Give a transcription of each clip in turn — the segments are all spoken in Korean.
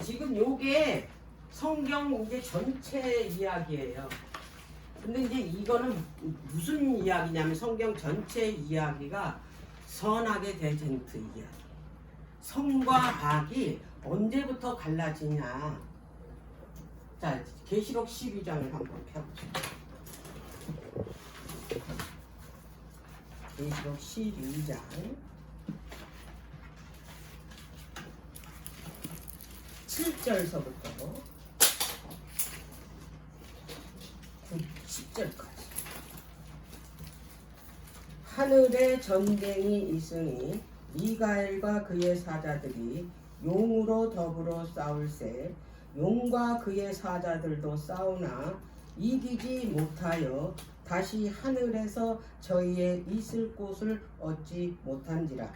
지금 요게 성경 이제 전체 이야기예요. 근데 이제 이거는 무슨 이야기냐면 성경 전체 이야기가 선악의 대전투 이야기. 선과 악이 언제부터 갈라지냐. 자, 계시록 12장을 한번 펴보세요. 계시록 12장 7절서부터 10절까지. 하늘에 전쟁이 있으니 미가엘과 그의 사자들이 용으로 더불어 싸울세 용과 그의 사자들도 싸우나 이기지 못하여 다시 하늘에서 저희의 있을 곳을 얻지 못한지라.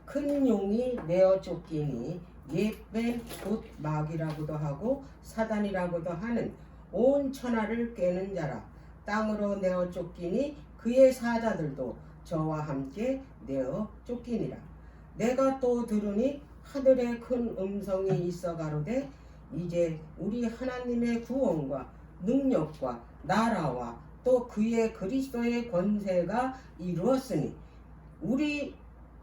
큰 용이 내어 쫓기니 옛뱀 곧 마귀라고도 하고 사단이라고도 하는 온 천하를 꿰는 자라. 땅으로 내어 쫓기니 그의 사자들도 저와 함께 내어 쫓기니라. 내가 또 들으니 하늘에 큰 음성이 있어 가로되 이제 우리 하나님의 구원과 능력과 나라와 또 그의 그리스도의 권세가 이루었으니 우리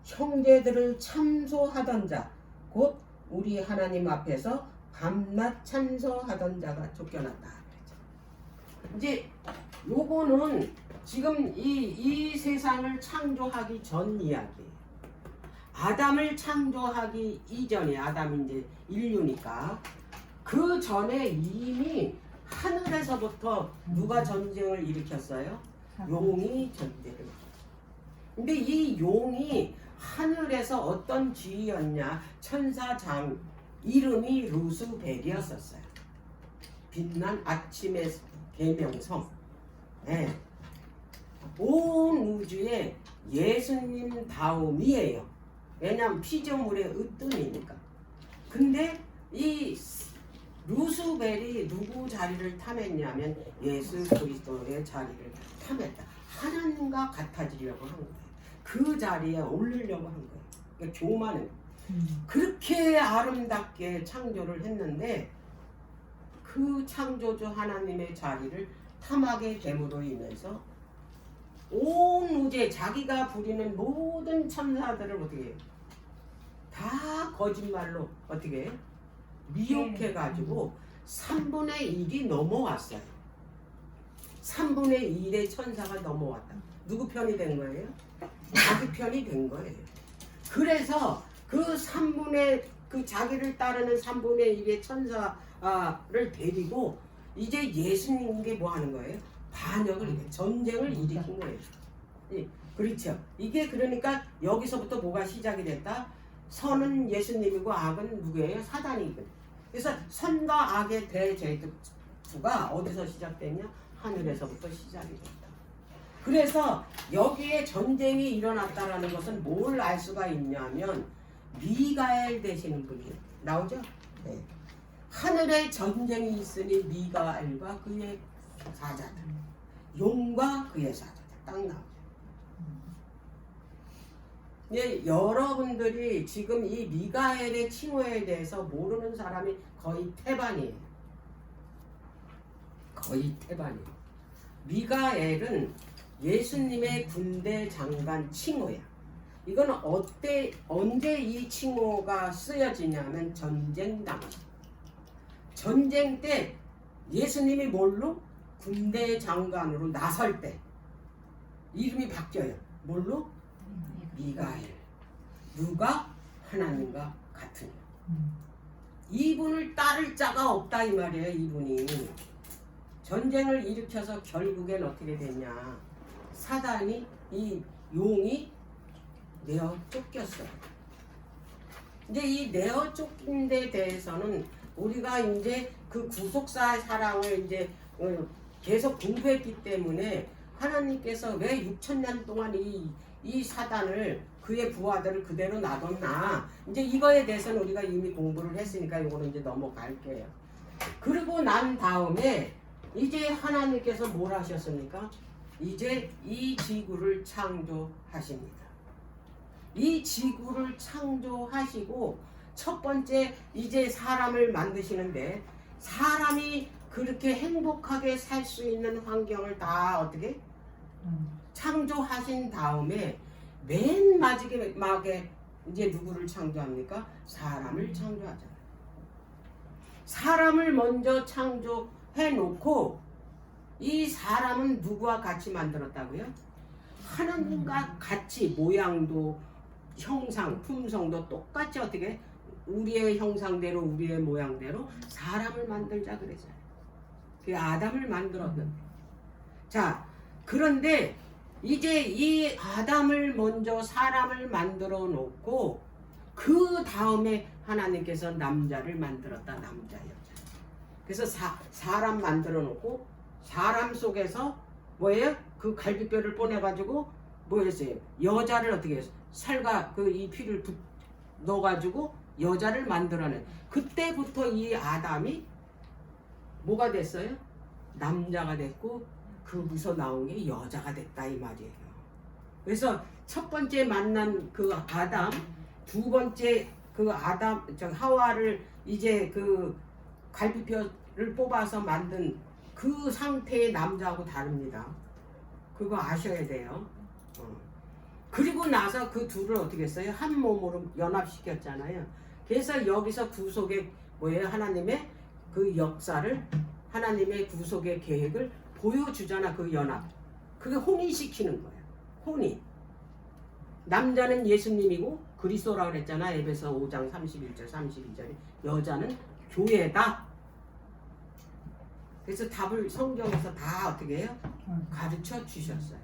형제들을 참소하던 자 곧 우리 하나님 앞에서 밤낮 참소하던 자가 쫓겨났다. 이제 요거는 지금 이 세상을 창조하기 전 이야기예요. 아담을 창조하기 이전에, 아담이 이제 인류니까 그 전에 이미 하늘에서부터 누가 전쟁을 일으켰어요? 용이 전쟁을. 근데 이 용이 하늘에서 어떤 쥐였냐? 천사장 이름이 루스벨이었었어요. 빛난 아침의 계명성. 네. 온 우주에 예수님 다음이에요. 왜냐하면 피조물의 으뜸이니까. 근데 이 루스벨이 누구 자리를 탐했냐면 예수 그리스도의 자리를 탐했다. 하나님과 같아지려고 한 거예요. 그 자리에 오르려고 한 거예요. 그러니까 교만은 그렇게 아름답게 창조를 했는데 그 창조주 하나님의 자리를 탐하게 됨으로 인해서 온 우주에 자기가 부리는 모든 천사들을 어떻게 해요? 다 거짓말로 어떻게 해요? 미혹해가지고 3분의 1이 넘어왔어요. 3분의 1의 천사가 넘어왔다. 누구 편이 된 거예요? 자기 편이 된 거예요. 그래서 그 자기를 따르는 3분의 1의 천사를 데리고 이제 예수님께 뭐 하는 거예요? 반역을, 전쟁을 일으킨 거예요. 예, 그렇죠. 이게 그러니까 여기서부터 뭐가 시작이 됐다? 선은 예수님이고 악은 누구예요? 사단이거든요. 그래서 선과 악의 대제투가 어디서 시작됐냐? 하늘에서부터 시작이 됐다. 그래서 여기에 전쟁이 일어났다라는 것은 뭘 알 수가 있냐면 미가엘 되시는 분이 나오죠? 네. 하늘에 전쟁이 있으니 미가엘과 그의 사자들, 용과 그의 사자들 딱 나오죠. 예, 여러분들이 지금 이 미가엘의 칭호에 대해서 모르는 사람이 거의 태반이에요. 거의 태반이에요. 미가엘은 예수님의 군대 장관 칭호야. 이건 언제 이 칭호가 쓰여지냐면 전쟁 당시. 전쟁 때 예수님이 뭘로? 군대 장관으로 나설 때 이름이 바뀌어요. 뭘로? 미가엘. 누가? 하나님과 같으니. 이분을 따를 자가 없다 이 말이에요. 이분이 전쟁을 일으켜서 결국엔 어떻게 됐냐? 사단이 이 용이 내어 쫓겼어요. 이제 이 내어 쫓긴 데 대해서는 우리가 이제 그 구속사의 사랑을 이제 계속 공부했기 때문에 하나님께서 왜 6,000년 동안 이 사단을 그의 부하들을 그대로 놔뒀나, 이제 이거에 대해서는 우리가 이미 공부를 했으니까 이거는 이제 넘어갈게요. 그리고 난 다음에 이제 하나님께서 뭘 하셨습니까? 이제 이 지구를 창조하십니다. 이 지구를 창조하시고 첫 번째 이제 사람을 만드시는데 사람이 그렇게 행복하게 살 수 있는 환경을 다 어떻게 창조하신 다음에 맨 마지막에 이제 누구를 창조합니까? 사람을 창조하잖아요. 사람을 먼저 창조해 놓고 이 사람은 누구와 같이 만들었다고요? 하나님과 같이 모양도 형상, 품성도 똑같이 어떻게 우리의 형상대로 우리의 모양대로 사람을 만들자 그랬어요. 그 아담을 만들었는데 자 그런데 이제 이 아담을 먼저 사람을 만들어 놓고 그 다음에 하나님께서 남자를 만들었다. 남자 여자. 그래서 사람 만들어 놓고 사람 속에서 뭐예요? 그 갈비뼈를 꺼내가지고 뭐였어요? 여자를 어떻게 해서 살과 그 이 피를 넣어가지고 여자를 만들어낸 그때부터 이 아담이 뭐가 됐어요? 남자가 됐고 거기서 나온 게 여자가 됐다 이 말이에요. 그래서 첫 번째 만난 그 아담, 두 번째 그 아담 하와를 이제 그 갈비뼈를 뽑아서 만든 그 상태의 남자하고 다릅니다. 그거 아셔야 돼요. 그리고 나서 그 둘을 어떻게 했어요? 한 몸으로 연합시켰잖아요. 그래서 여기서 구속의 뭐예요? 하나님의 그 역사를 하나님의 구속의 계획을 보여주잖아. 그 연합. 그게 혼인시키는 거예요. 혼인. 남자는 예수님이고 그리스도라고 그랬잖아. 에베소 5장 31절 32절에 여자는 교회다. 그래서 답을 성경에서 다 어떻게 해요? 가르쳐 주셨어요.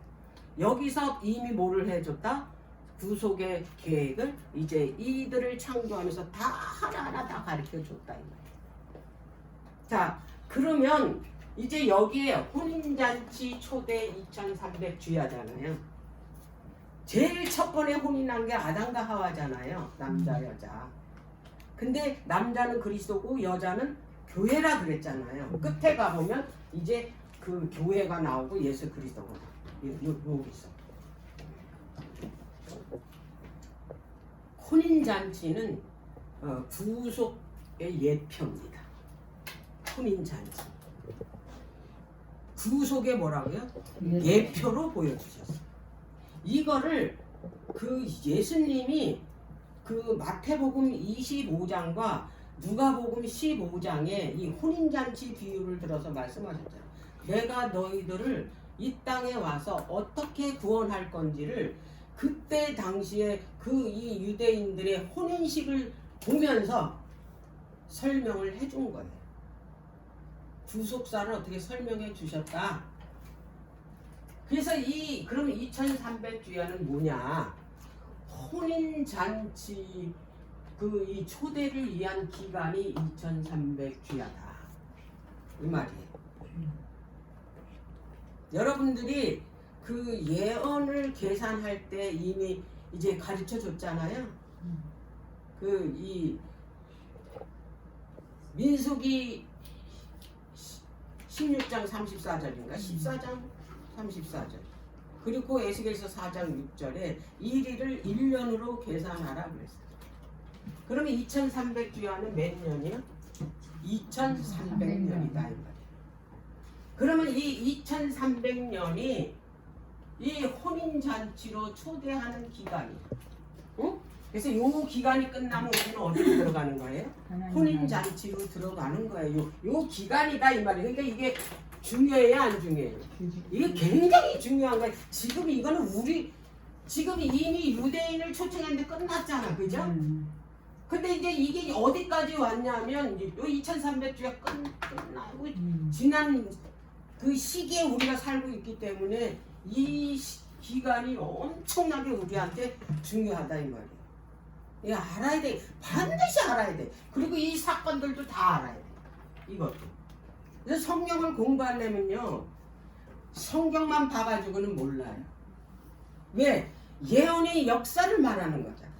여기서 이미 뭐를 해줬다? 구속의 계획을 이제 이들을 창조하면서 다 하나하나 다 가르쳐 줬다 이 말이에요. 자 그러면 이제 여기에 혼인잔치 초대 2300주야잖아요. 제일 첫 번에 혼인한 게 아담과 하와잖아요. 남자 여자. 근데 남자는 그리스도고 여자는 교회라 그랬잖아요. 끝에 가보면 이제 그 교회가 나오고 예수 그리스도가 여기서 혼인잔치는 구속의 예표입니다. 혼인잔치 구속의 뭐라고요? 예표로 보여주셨어요. 이거를 그 예수님이 그 마태복음 25장과 누가복음 15장에 이 혼인잔치 비유를 들어서 말씀하셨잖아요. 내가 너희들을 이 땅에 와서 어떻게 구원할 건지를 그때 당시에 그 이 유대인들의 혼인식을 보면서 설명을 해준 거예요. 구속사를 어떻게 설명해 주셨다. 그래서 그럼 2300주야는 뭐냐? 혼인잔치 그 이 초대를 위한 기간이 2300주야다. 이 말이에요. 여러분들이 그 예언을 계산할 때 이미 이제 가르쳐 줬잖아요. 그 이 민수기 16장 34절인가 14장 34절 그리고 에스겔서 4장 6절에 이리를 1년으로 계산하라 그랬어요. 그러면 2300주야는 몇 년이요? 2300년이다 이 말이에요. 그러면 이 2300년이 이 혼인잔치로 초대하는 기간이에요. 응? 그래서 이 기간이 끝나면 우리는 어디로 들어가는 거예요? 혼인잔치로 들어가는 거예요. 요 기간이다 이 말이에요. 그러니까 이게 중요해요 안 중요해요? 이게 굉장히 중요한 거예요. 지금 이거는 지금 이미 유대인을 초청했는데 끝났잖아. 그죠? 근데 이제 이게 어디까지 왔냐면 요 2300주야 끝나고 지난 그 시기에 우리가 살고 있기 때문에 이 기간이 엄청나게 우리한테 중요하다 이 말이에요. 이거 알아야 돼. 반드시 알아야 돼. 그리고 이 사건들도 다 알아야 돼. 이것도. 그래서 성경을 공부하려면요. 성경만 봐가지고는 몰라요. 왜? 예언의 역사를 말하는 거잖아.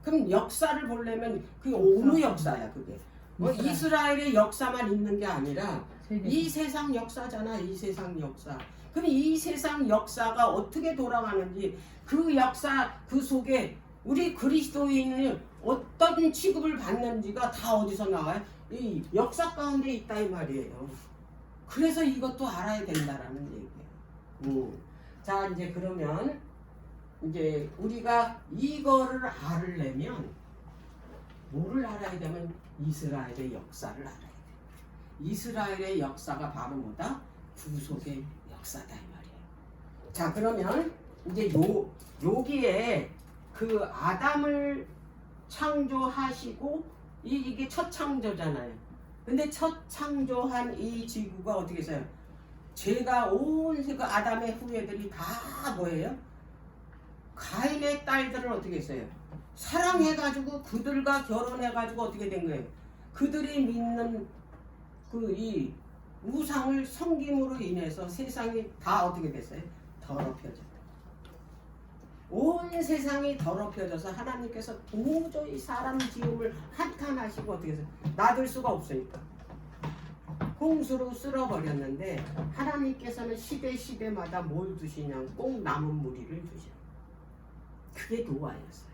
그럼 역사를 보려면 그게 어느 역사야 그게. 이스라엘의 역사만 있는 게 아니라 이 세상 역사잖아. 이 세상 역사. 그럼 이 세상 역사가 어떻게 돌아가는지 그 역사 그 속에 우리 그리스도인은 어떤 취급을 받는지가 다 어디서 나와요? 이 역사 가운데 있다 이 말이에요. 그래서 이것도 알아야 된다라는 얘기예요. 자 이제 그러면 이제 우리가 이거를 알으려면 뭐를 알아야 되면 이스라엘의 역사를 알아야 돼. 이스라엘의 역사가 바로 뭐다? 구속의 역사다 이 말이에요. 자 그러면 이제 여기에 그 아담을 창조하시고 이게 첫 창조잖아요. 근데 첫 창조한 이 지구가 어떻게 해서요? 죄가 온 그 아담의 후예들이 다 뭐예요? 가인의 딸들을 어떻게 했어요? 사랑해가지고 그들과 결혼해가지고 어떻게 된 거예요? 그들이 믿는 그 이 우상을 섬김으로 인해서 세상이 다 어떻게 됐어요? 더럽혀졌다. 온 세상이 더럽혀져서 하나님께서 도저히 사람 지음을 한탄하시고 어떻게 해서 놔둘 수가 없으니까 홍수로 쓸어버렸는데 하나님께서는 시대마다 뭘 주시냐면 꼭 남은 무리를 주셔. 그게 노아였어요.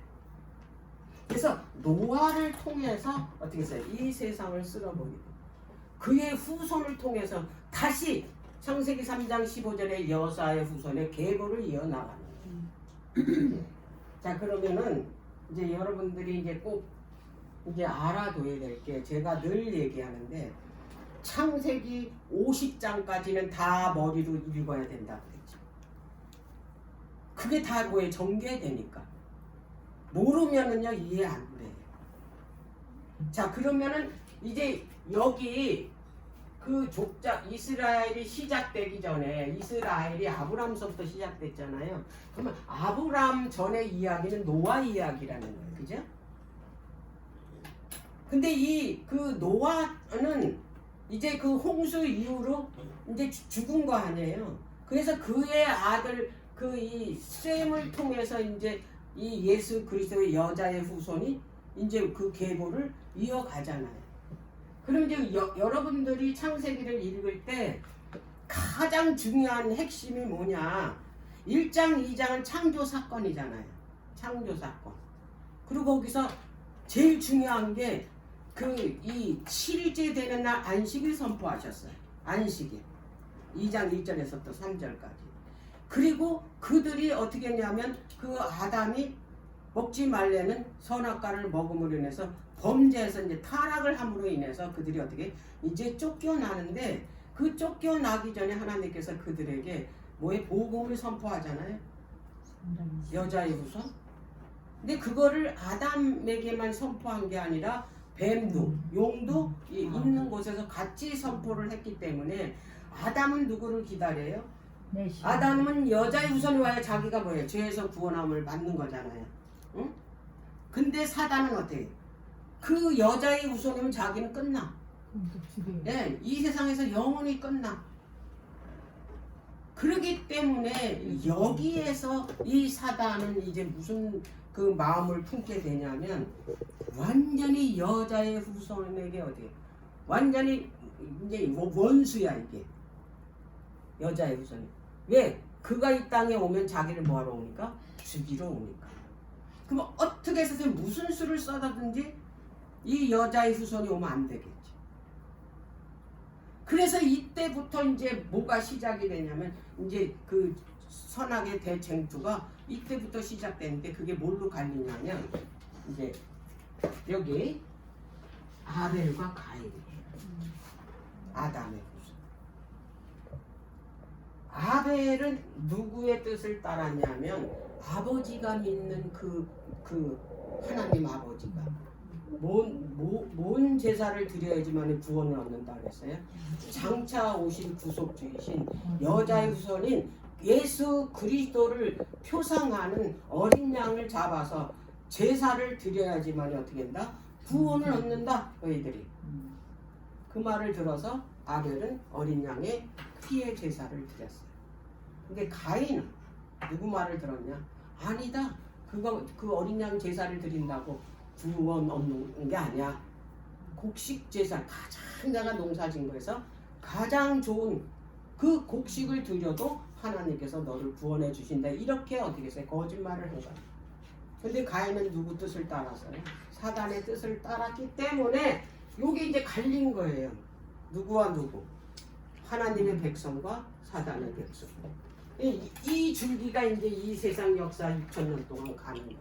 그래서 노아를 통해서 어떻게 했어요? 이 세상을 쓸어버리고 그의 후손을 통해서 다시 창세기 3장 15절의 여사의 후손의 계보를 이어나가는 거예요. 자 그러면은 이제 여러분들이 이제 꼭 이제 알아둬야 될 게 제가 늘 얘기하는데 창세기 50장까지는 다 머리로 읽어야 된다 그랬죠. 그게 다 뭐예요? 전개되니까. 모르면은요 이해 안 돼요. 자 그러면은 이제 여기 그 족장 이스라엘이 시작되기 전에 이스라엘이 아브람서부터 시작됐잖아요. 그러면 아브람 전의 이야기는 노아 이야기라는 거예요. 그죠? 근데 이 그 노아는 이제 그 홍수 이후로 이제 죽은 거 아니에요. 그래서 그의 아들 그 이 셈을 통해서 이제 이 예수 그리스도의 여자의 후손이 이제 그 계보를 이어가잖아요. 그럼 이제 여러분들이 창세기를 읽을 때 가장 중요한 핵심이 뭐냐? 1장, 2장은 창조 사건이잖아요. 창조 사건. 그리고 거기서 제일 중요한 게 그 이 7일째 되는 날 안식일 선포하셨어요. 안식일. 2장 1절에서부터 3절까지. 그리고 그들이 어떻게 했냐면 그 아담이 먹지 말라는 선악과를 먹음으로 인해서 범죄에서 이제 타락을 함으로 인해서 그들이 어떻게 이제 쫓겨나는데 그 쫓겨나기 전에 하나님께서 그들에게 뭐의 복음을 선포하잖아요. 여자의 후손. 근데 그거를 아담에게만 선포한 게 아니라 뱀도 용도 있는 곳에서 같이 선포를 했기 때문에 아담은 누구를 기다려요? 아담은 여자의 후손이 와야 자기가 뭐예요? 죄에서 구원함을 받는 거잖아요. 응? 근데 사단은 어때요? 그 여자의 후손이면 자기는 끝나. 네, 이 세상에서 영원히 끝나. 그렇기 때문에 여기에서 이 사단은 이제 무슨 그 마음을 품게 되냐면 완전히 여자의 후손에게 어디에 완전히 이제 원수야 이게 여자의 후손이. 왜? 그가 이 땅에 오면 자기를 뭐하러 오니까? 죽이러 오니까. 그럼 어떻게 해서 무슨 수를 써다든지 이 여자의 후손이 오면 안 되겠지. 그래서 이때부터 이제 뭐가 시작이 되냐면 이제 그 선악의 대쟁투가 이때부터 시작되는데 그게 뭘로 갈리냐면 이제 여기 아벨과 가인이에요. 아담의 후손. 아벨은 누구의 뜻을 따랐냐면 아버지가 믿는 그 하나님 아버지가 뭔 제사를 드려야지만 구원을 얻는다 그랬어요. 장차 오신 구속주이신 여자의 후손인 예수 그리스도를 표상하는 어린 양을 잡아서 제사를 드려야지만 어떻게 된다? 구원을 얻는다. 너희들이 그 말을 들어서 아벨은 어린 양의 피의 제사를 드렸어요. 근데 가인은 누구 말을 들었냐? 아니다. 그 어린 양 제사를 드린다고 구원 얻는 게 아니야. 곡식 제사 가장 내가 농사진 거에서 가장 좋은 그 곡식을 드려도 하나님께서 너를 구원해 주신다. 이렇게 어떻게 해서 거짓말을 한 거야. 근데 가인은 누구 뜻을 따라서요? 사단의 뜻을 따랐기 때문에 요게 이제 갈린 거예요. 누구와 누구? 하나님의 백성과 사단의 백성. 이 줄기가 이제 이 세상 역사 2000년 동안 가는 거예요.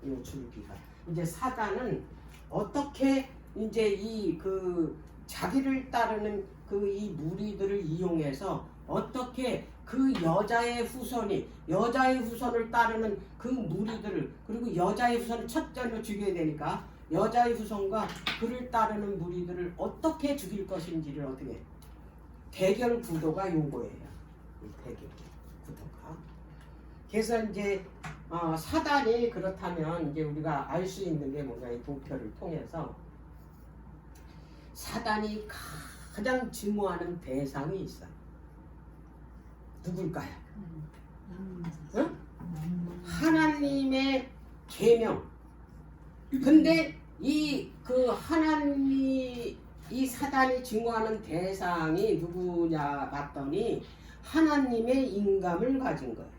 이 줄기가. 이제 사단은 어떻게 이제 이 그 자기를 따르는 그 이 무리들을 이용해서 어떻게 그 여자의 후손을 따르는 그 무리들을, 그리고 여자의 후손을 첫째로 죽여야 되니까 여자의 후손과 그를 따르는 무리들을 어떻게 죽일 것인지를 어떻게 대결 구도가 요거예요. 이 대결 구도가. 그래서 이제 사단이 그렇다면 이제 우리가 알 수 있는 게 뭔가 이 도표를 통해서 사단이 가장 증오하는 대상이 있어. 누굴까요? 응? 하나님의 계명. 근데 이 사단이 증오하는 대상이 누구냐 봤더니 하나님의 인감을 가진 거예요.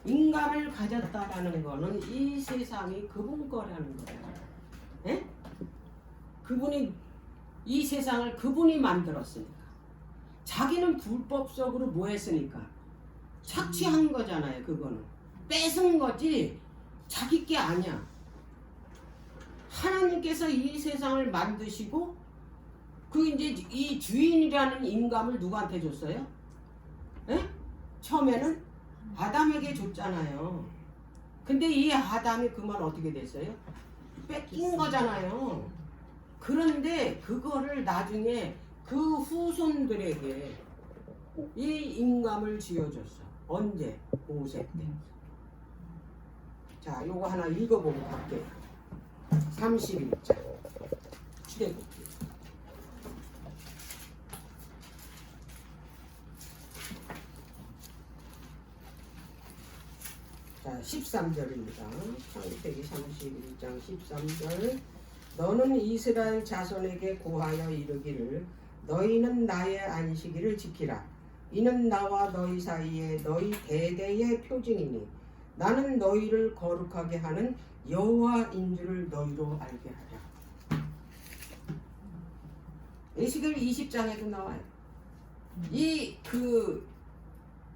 인감을 가졌다라는 거는 이 세상이 그분 거라는 거예요. 예? 그분이 이 세상을 그분이 만들었으니까. 자기는 불법적으로 뭐 했으니까? 착취한 거잖아요. 그거는 뺏은 거지 자기 게 아니야. 하나님께서 이 세상을 만드시고 그 이제 이 주인이라는 인감을 누구한테 줬어요? 에? 처음에는 아담에게 줬잖아요. 근데 이 아담이 그 말 어떻게 됐어요? 뺏긴 거잖아요. 그런데 그거를 나중에 그 후손들에게 이 인감을 지어줬어. 언제? 모세 때. 자, 요거 하나 읽어보고 갈게요. 31장 출애굽기. 자, 13절입니다. 창세기 31장 13절. 너는 이스라엘 자손에게 고하여 이르기를 너희는 나의 안식일을 지키라. 이는 나와 너희 사이에 너희 대대의 표징이니 나는 너희를 거룩하게 하는 여호와인 줄을 너희로 알게 하라. 에스겔 20장에도 나와요.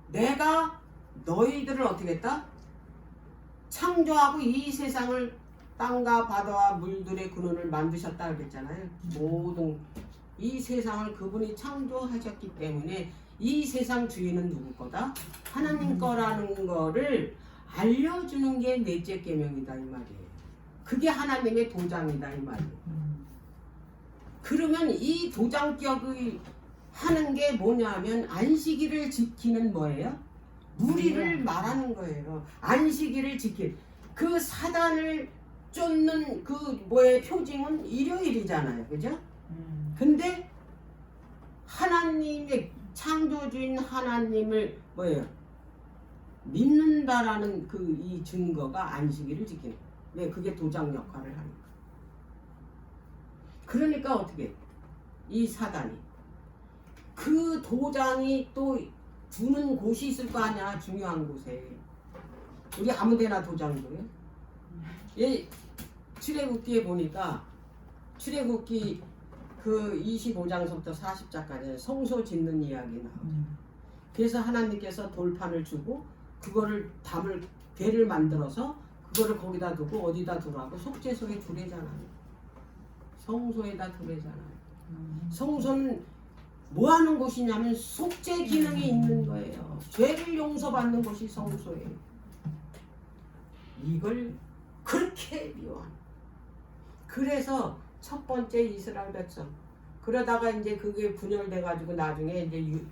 내가 너희들을 어떻게 했다? 창조하고 이 세상을 땅과 바다와 물들의 근원을 만드셨다 그랬잖아요. 모든 이 세상을 그분이 창조하셨기 때문에 이 세상 주인은 누구 거다? 하나님 거라는 거를 알려주는 게 넷째 계명이다 이 말이에요. 그게 하나님의 도장이다 이 말이에요. 그러면 이 도장격을 하는 게 뭐냐면 안식일을 지키는 뭐예요? 무리를 말하는 거예요. 안식일을 지킬 그 사단을 쫓는 그 표징은 일요일이잖아요. 그죠? 근데 하나님의 창조주인 하나님을 믿는다라는 그 이 증거가 안식일을 지키는 거예요. 왜? 그게 도장 역할을 하니까. 그러니까 어떻게 이 사단이 그 도장이 또 두는 곳이 있을 거 아니야. 중요한 곳에. 우리 아무데나 도장 둬요? 예, 출애굽기에 보니까 출애굽기 그 25장서부터 40장까지 성소 짓는 이야기 나와요. 그래서 하나님께서 돌판을 주고 그거를 배를 만들어서 그거를 거기다 두고 어디다 두라고 속죄소에 두래잖아요. 성소에다 두래잖아요. 성소는 뭐 하는 곳이냐면 속죄 기능이 있는 거예요. 죄를 용서받는 곳이 성소예요. 이걸 그렇게 미워하는. 그래서 첫 번째 이스라엘 백성. 그러다가 이제 그게 분열돼 가지고 나중에 이제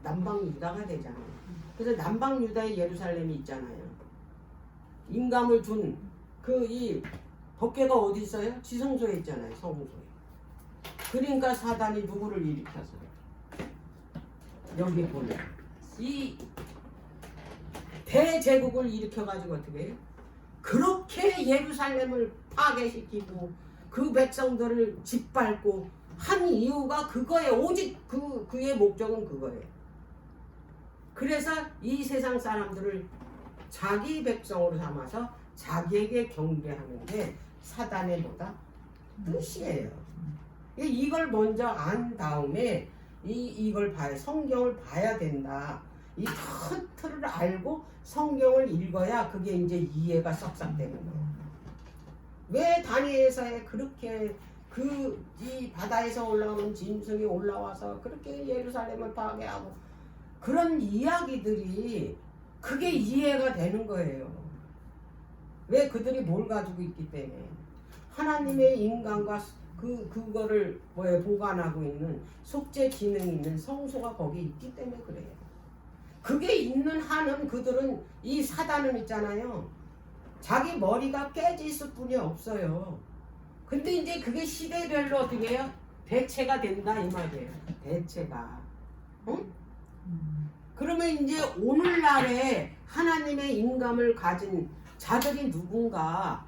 남방 유다가 되잖아요. 그래서 남방 유다의 예루살렘이 있잖아요. 인감을 둔 그 이 법궤가 어디 있어요? 지성소에 있잖아요. 성소에. 그러니까 사단이 누구를 일으켰어요? 여기 보면 이 대제국을 일으켜 가지고 어떻게 해요? 그렇게 예루살렘을 파괴시키고 그 백성들을 짓밟고 한 이유가 그거예요. 오직 그의 목적은 그거예요. 그래서 이 세상 사람들을 자기 백성으로 삼아서 자기에게 경배하는 게 사단의 뭐다? 뜻이에요. 이걸 먼저 안 다음에 이걸 봐야, 성경을 봐야 된다. 이 큰 틀을 알고 성경을 읽어야 그게 이제 이해가 싹싹 되는 거예요. 왜 다니엘서에 그렇게 이 바다에서 올라오는 짐승이 올라와서 그렇게 예루살렘을 파괴하고 그런 이야기들이 그게 이해가 되는 거예요. 왜? 그들이 뭘 가지고 있기 때문에 하나님의 인간과 그거를 보관하고 있는 속죄 기능이 있는 성소가 거기 있기 때문에 그래요. 그게 있는 한은 그들은, 이 사단은 있잖아요, 자기 머리가 깨질 뿐이 없어요. 근데 이제 그게 시대별로 어떻게 해요? 대체가 된다 이 말이에요. 대체가. 응? 그러면 이제 오늘날에 하나님의 인감을 가진 자들이 누군가,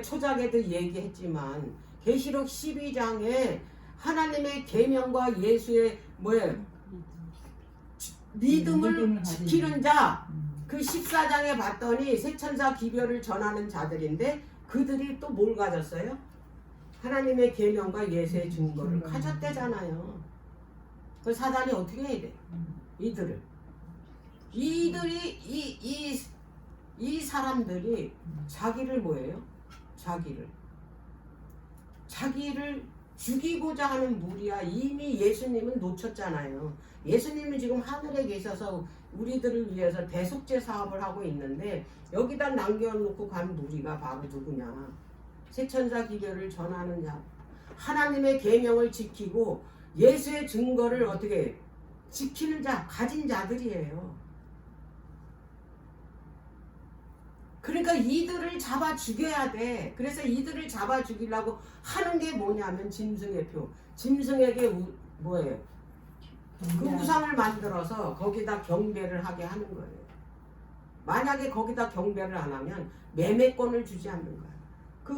초작에도 얘기했지만 계시록 12장에 하나님의 계명과 예수의 믿음을 지키는 자, 그 14장에 봤더니 세천사 기별을 전하는 자들인데 그들이 또 뭘 가졌어요? 하나님의 계명과 예수의 증거를 가졌대잖아요. 그 사단이 어떻게 해야 돼? 이들이 이 사람들이 자기를 뭐예요? 자기를 죽이고자 하는 무리야. 이미 예수님은 놓쳤잖아요. 예수님은 지금 하늘에 계셔서 우리들을 위해서 대속죄 사업을 하고 있는데 여기다 남겨놓고 간 무리가 바로 누구냐? 세천사 기별을 전하는 자, 하나님의 계명을 지키고 예수의 증거를 어떻게 지키는 자, 가진 자들이에요. 그러니까 이들을 잡아 죽여야 돼. 그래서 이들을 잡아 죽이려고 하는 게 뭐냐면 짐승의 표. 짐승에게 뭐예요? 그 우상을 만들어서 거기다 경배를 하게 하는 거예요. 만약에 거기다 경배를 안 하면 매매권을 주지 않는 거예요.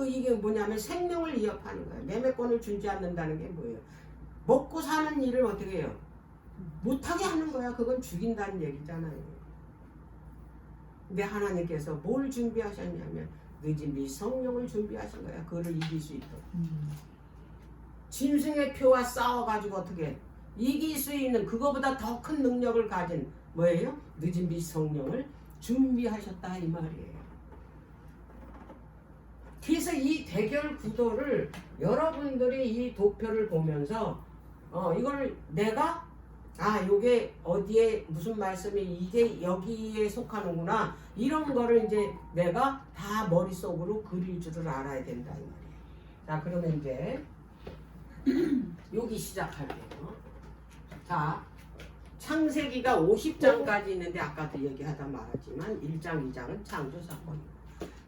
이게 뭐냐면 생명을 위협하는 거예요. 매매권을 주지 않는다는 게 뭐예요? 먹고 사는 일을 어떻게 해요? 못하게 하는 거야. 그건 죽인다는 얘기잖아요. 근데 하나님께서 뭘 준비하셨냐면 늦은 미 성령을 준비하신 거야. 그거를 이길 수 있도록. 짐승의 표와 싸워가지고 어떻게 이길 수 있는, 그거보다 더 큰 능력을 가진 뭐예요? 늦은 미 성령을 준비하셨다 이 말이에요. 그래서 이 대결 구도를 여러분들이 이 도표를 보면서 이걸 내가 요게 어디에 무슨 말씀이 이게 여기에 속하는구나, 이런 거를 이제 내가 다 머릿속으로 그릴 줄을 알아야 된다 이 말이에요. 자, 그러면 이제 여기 시작할게요. 자, 창세기가 50장까지 있는데 아까도 얘기하다 말았지만 1장, 2장은 창조 사건이고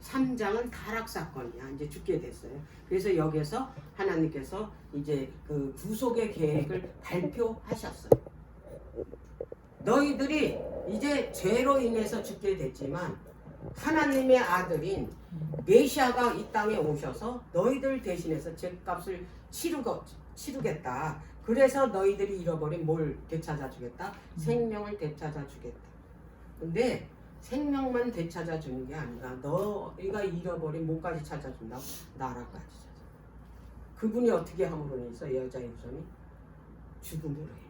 3장은 타락 사건이야. 이제 죽게 됐어요. 그래서 여기서 하나님께서 이제 그 구속의 계획을 발표하셨어요. 너희들이 이제 죄로 인해서 죽게 됐지만 하나님의 아들인 메시아가 이 땅에 오셔서 너희들 대신해서 죄값을 치르겠다. 그래서 너희들이 잃어버린 뭘 되찾아 주겠다? 생명을 되찾아 주겠다. 근데 생명만 되찾아 주는 게 아니라 너희가 잃어버린 뭐까지 찾아준다? 나라까지 찾아. 그분이 어떻게 함으로 인해서 여자의 후손이 죽음으로 인해서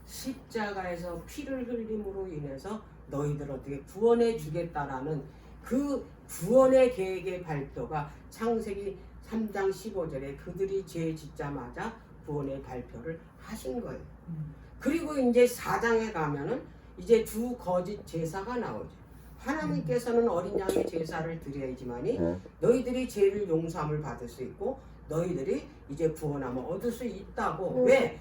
십자가에서 피를 흘림으로 인해서 너희들 어떻게 구원해 주겠다라는 그 구원의 계획의 발표가 창세기 3장 15절에 그들이 죄 짓자마자 구원의 발표를 하신 거예요. 그리고 이제 4장에 가면은 이제 두 거짓 제사가 나오죠. 하나님께서는 어린 양의 제사를 드려야지만이 너희들이 죄를 용서함을 받을 수 있고 너희들이 이제 구원함을 얻을 수 있다고. 왜?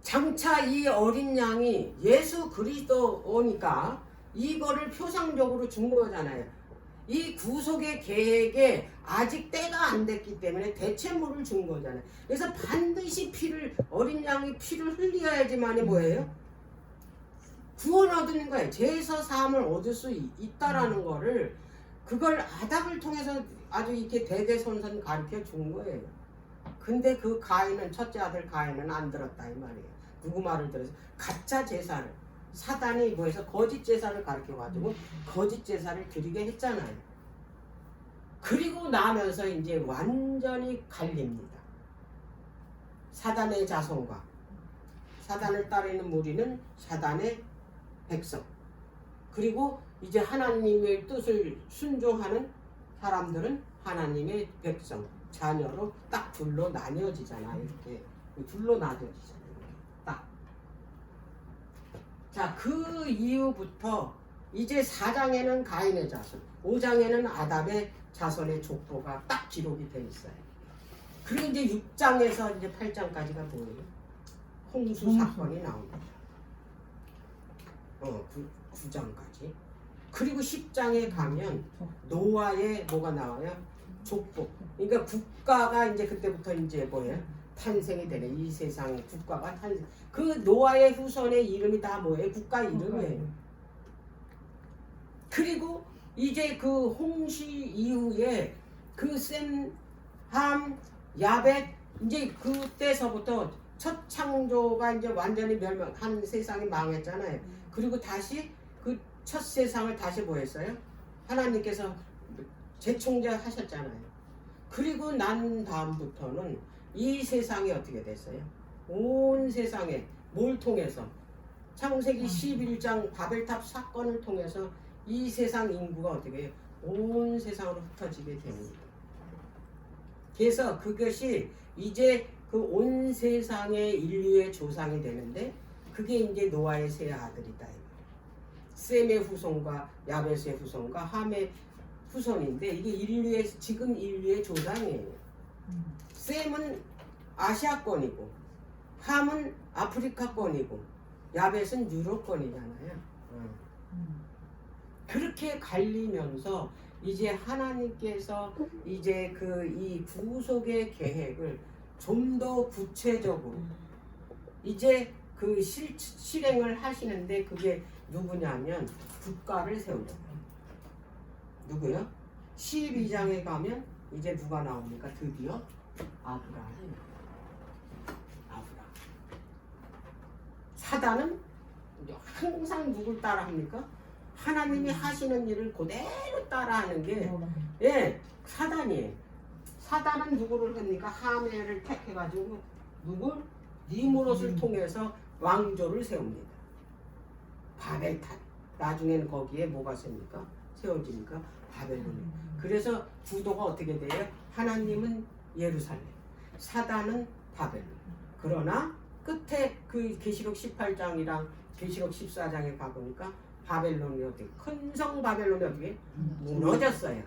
장차 이 어린 양이 예수 그리스도니까 이거를 표상적으로 준 거잖아요. 이 구속의 계획에 아직 때가 안 됐기 때문에 대체물을 준 거잖아요. 그래서 반드시 어린 양이 피를 흘려야지만이 뭐예요? 구원 얻는 거예요. 죄에서 사함을 얻을 수 있다라는 거를, 그걸 아담을 통해서 아주 이렇게 대대손손 가르쳐 준 거예요. 근데 그 가인은, 첫째 아들 가인은 안 들었다 이 말이에요. 누구 말을 들어서? 가짜 제사를, 사단이 뭐해서 거짓 제사를 가르쳐 가지고 거짓 제사를 드리게 했잖아요. 그리고 나면서 이제 완전히 갈립니다. 사단의 자손과 사단을 따르는 무리는 사단의 백성. 그리고 이제 하나님의 뜻을 순종하는 사람들은 하나님의 백성, 자녀로 딱 둘로 나뉘어지잖아요. 이렇게 둘로 나뉘어지잖아요. 딱. 자, 그 이후부터 이제 4장에는 가인의 자손, 5장에는 아담의 자손의 족보가 딱 기록이 돼 있어요. 그리고 이제 6장에서 이제 8장까지가 뭐예요? 홍수 사건이 나옵니다. 9장까지. 그리고 10장에 가면 노아의 뭐가 나와요? 족보. 그러니까 국가가 이제 그때부터 이제 뭐예요? 탄생이 되네. 이 세상에 국가가 탄생. 그 노아의 후손의 이름이 다 뭐예요? 국가 이름이에요. 그리고 이제 그 홍시 이후에 그 셈, 함, 야벳 이제 그때서부터 첫 창조가 이제 완전히 멸망한 세상이 망했잖아요. 그리고 다시 그 첫 세상을 다시 뭐 했어요? 하나님께서 재창조하셨잖아요. 그리고 난 다음부터는 이 세상이 어떻게 됐어요? 온 세상에 뭘 통해서? 창세기 11장 바벨탑 사건을 통해서 이 세상 인구가 어떻게 해요? 온 세상으로 흩어지게 됩니다. 그래서 그것이 이제 그 온 세상의 인류의 조상이 되는데 그게 이제 노아의 세 아들이다. 셈의 후손과 야벳의 후손과 함의 후손인데 이게 인류의 지금 인류의 조상이에요. 셈은 아시아권이고 함은 아프리카권이고 야벳은 유럽권이잖아요. 그렇게 갈리면서 이제 하나님께서 이제 그 이 구속의 계획을 좀 더 구체적으로 이제 그 실행을 하시는데 그게 누구냐면 국가를 세우려고. 누구요? 12장에 가면 이제 누가 나옵니까? 드디어 아브라함. 사단은 항상 누굴 따라합니까? 하나님이 하시는 일을 그대로 따라하는 게 사단이에요. 사단은 누구를 합니까? 하멜을 택해가지고 누굴? 니무롯을 통해서 왕조를 세웁니다. 바벨탑. 나중에는 거기에 뭐가 세워집니까? 바벨론이. 그래서 구도가 어떻게 돼요? 하나님은 예루살렘, 사단은 바벨론. 그러나 끝에 그 계시록 18장이랑 계시록 14장에 가보니까 바벨론이 어떻게 큰 성 바벨론이 어떻게 무너졌어요.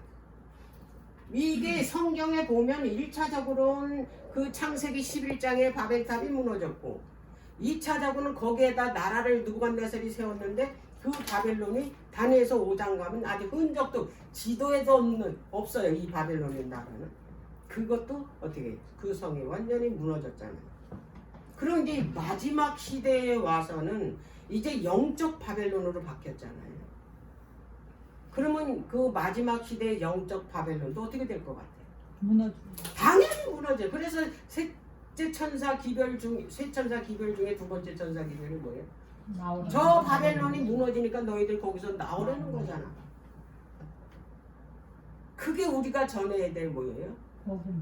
이게 성경에 보면 1차적으로는 그 창세기 11장에 바벨탑이 무너졌고 2차적으로는 거기에다 나라를 느부갓네살이 세웠는데 그 바벨론이 다니엘서 5장 가면 아직 흔적도 지도에도 없어요. 이 바벨론의 나라는. 그것도 어떻게 그 성이 완전히 무너졌잖아요. 그럼 이제 마지막 시대에 와서는 이제 영적 바벨론으로 바뀌었잖아요. 그러면 그 마지막 시대의 영적 바벨론도 어떻게 될 것 같아요? 무너져. 당연히 무너져요. 그래서 세 천사 기별 중에 두 번째 천사 기별이 뭐예요? 저 바벨론이 무너지니까 너희들 거기서 나오라는 거잖아. 그게 우리가 전해야 될 뭐예요?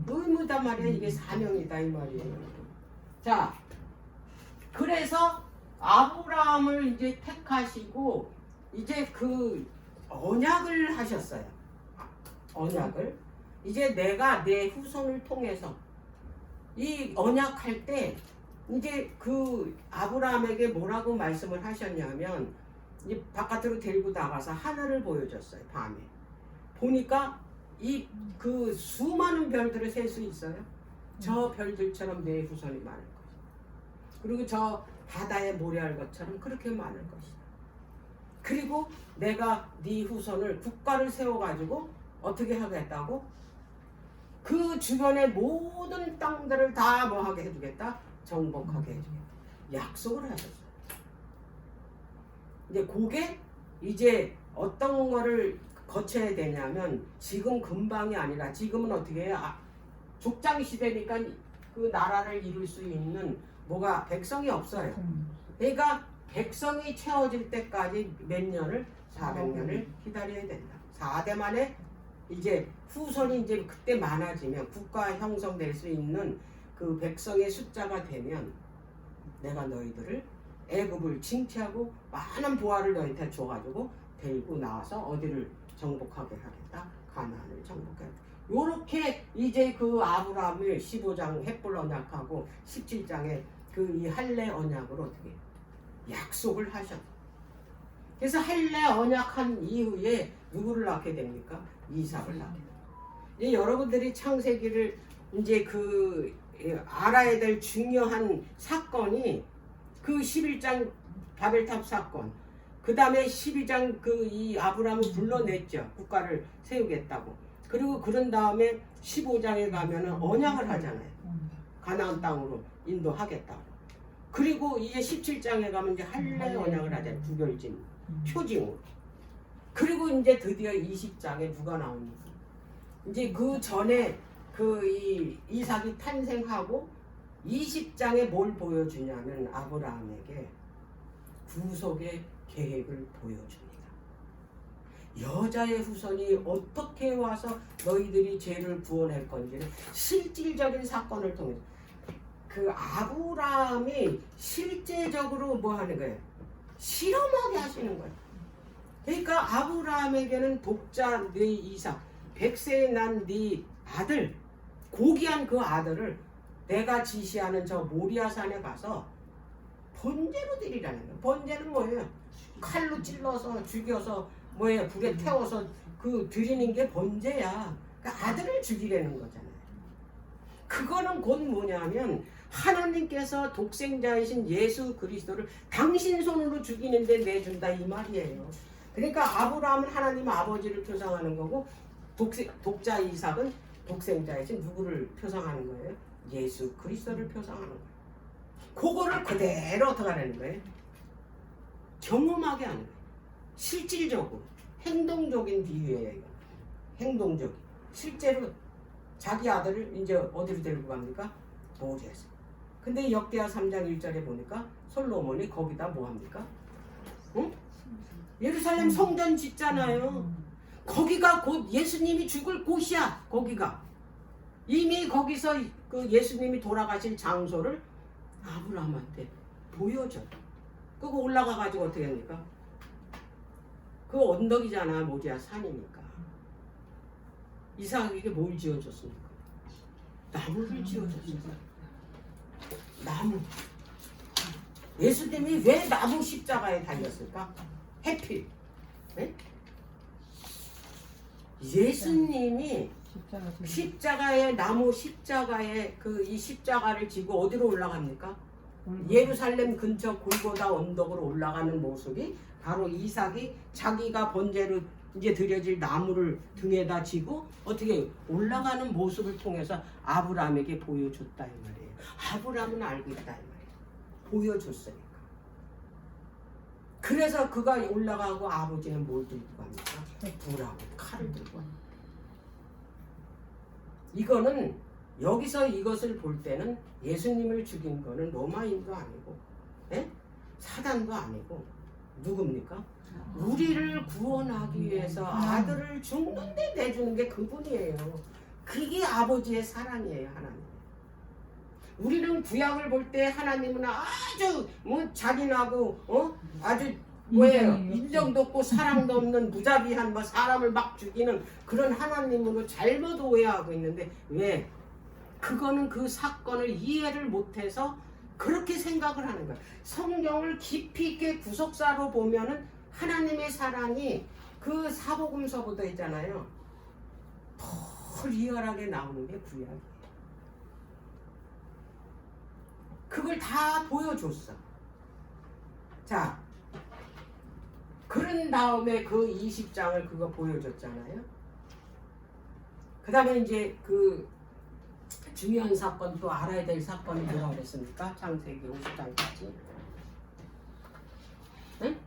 의무단 말이야. 이게 사명이다 이 말이에요. 자, 그래서 아브라함을 이제 택하시고 이제 그 언약을 하셨어요. 언약을 이제 내가 내 후손을 통해서 이 언약할 때 이제 그 아브라함에게 뭐라고 말씀을 하셨냐면 이제 바깥으로 데리고 나가서 하늘을 보여줬어요. 밤에 보니까 이 그 수많은 별들을 셀 수 있어요. 저 별들처럼 내 후손이 많을 것이다. 그리고 저 바다에 모래알 것처럼 그렇게 많을 것이다. 그리고 내가 네 후손을 국가를 세워가지고 어떻게 하겠다고? 그 주변의 모든 땅들을 다 뭐하게 해주겠다? 정복하게 해주겠다. 약속을 하셨어요. 이제 그게 이제 어떤 거를 거쳐야 되냐면 지금 금방이 아니라 지금은 어떻게 해요? 족장 시대니까 그 나라를 이룰 수 있는 뭐가 백성이 없어요. 그러니까 백성이 채워질 때까지 몇 년을? 400년을 기다려야 된다. 4대 만에 이제 후손이 이제 그때 많아지면 국가 형성될 수 있는 그 백성의 숫자가 되면 내가 너희들을 애굽을 징치하고 많은 보화를 너희한테 줘가지고 데리고 나와서 어디를 정복하게 하겠다. 가나안을 정복하겠다. 요렇게 이제 그 아브라함을 15장 헷불 언약하고 17장에 그 이 할례 언약으로 어떻게 약속을 하셨다. 그래서 할례 언약한 이후에 누구를 낳게 됩니까? 이삭을 낳게 됩니다. 이제 여러분들이 창세기를 이제 그 알아야 될 중요한 사건이 그 11장 바벨탑 사건, 그 다음에 12장 그 이 아브라함을 불러냈죠. 국가를 세우겠다고. 그리고 그런 다음에 15장에 가면은 언약을 하잖아요. 가나안 땅으로 인도하겠다고. 그리고 이제 17장에 가면 이제 할례 언약을 하잖아요. 구별진, 표징으로. 그리고 이제 드디어 20장에 누가 나옵니까? 이제 그 전에 그 이삭이 탄생하고 20장에 뭘 보여주냐면 아브라함에게 구속의 계획을 보여줍니다. 여자의 후손이 어떻게 와서 너희들이 죄를 구원할 건지를 실질적인 사건을 통해서 그 아브라함이 실제적으로 뭐 하는 거예요? 실험하게 하시는 거예요. 그러니까 아브라함에게는 독자 네 이삭, 100세에 난 네 아들, 고귀한 그 아들을 내가 지시하는 저 모리아산에 가서 번제로 드리라는 거예요. 번제는 뭐예요? 칼로 찔러서 죽여서 뭐예요? 불에 태워서 그 드리는 게 번제야. 그러니까 아들을 죽이려는 거잖아요. 그거는 곧 뭐냐면 하나님께서 독생자이신 예수 그리스도를 당신 손으로 죽이는데 내준다 이 말이에요. 그러니까 아브라함은 하나님 아버지를 표상하는 거고 독자 이삭은 독생자이신 누구를 표상하는 거예요? 예수 그리스도를 표상하는 거예요. 그거를 그대로 어떻게 하는 거예요? 경험하게 하는 거예요. 실질적으로 행동적인 비유예요. 행동적. 실제로 자기 아들을 이제 어디로 데리고 갑니까? 모리아산. 근데 역대하 3장 1절에 보니까 솔로몬이 거기다 뭐 합니까? 응? 예루살렘 성전 짓잖아요. 거기가 곧 예수님이 죽을 곳이야. 거기가 이미 거기서 그 예수님이 돌아가실 장소를 아브라함한테 보여줘. 그거 올라가 가지고 어떻게 합니까? 그 언덕이잖아. 모리아 산이니까. 이삭에게 뭘 지어줬습니까? 나무를 지어줬습니다. 나무. 예수님이 왜 나무 십자가에 달렸을까? 해필. 네? 예수님이 십자가에 나무 십자가에 그 이 십자가를 지고 어디로 올라갑니까? 예루살렘 근처 골고다 언덕으로 올라가는 모습이 바로 이삭이 자기가 번제로 이제 드려질 나무를 등에다 지고 어떻게 올라가는 모습을 통해서 아브라함에게 보여줬다 이 말이에요. 아브라함은 알고 있다 이 말이에요. 보여줬으니까. 그래서 그가 올라가고 아버지는 뭘 들고 갑니까? 불하고 칼을 들고 갑니다. 이거는 여기서 이것을 볼 때는 예수님을 죽인 거는 로마인도 아니고 사단도 아니고 누굽니까? 우리를 구원하기 위해서 아들을 죽는데 내주는 게 그분이에요. 그게 아버지의 사랑이에요. 하나님. 우리는 구약을 볼 때 하나님은 아주 뭐 잔인하고 아주 뭐예요? 인정도 없고 사랑도 없는 무자비한 뭐 사람을 막 죽이는 그런 하나님으로 잘못 오해하고 있는데 왜? 그거는 그 사건을 이해를 못해서 그렇게 생각을 하는 거야. 성경을 깊이 있게 구속사로 보면은 하나님의 사랑이 그 사복음서보다 있잖아요. 더 리얼하게 나오는 게 구약이에요. 그걸 다 보여줬어. 자, 그런 다음에 그 20장을 그거 보여줬잖아요. 그 다음에 이제 그 중요한 사건 또 알아야 될 사건이 뭐라고 그랬습니까? 창세기 50장까지. 응?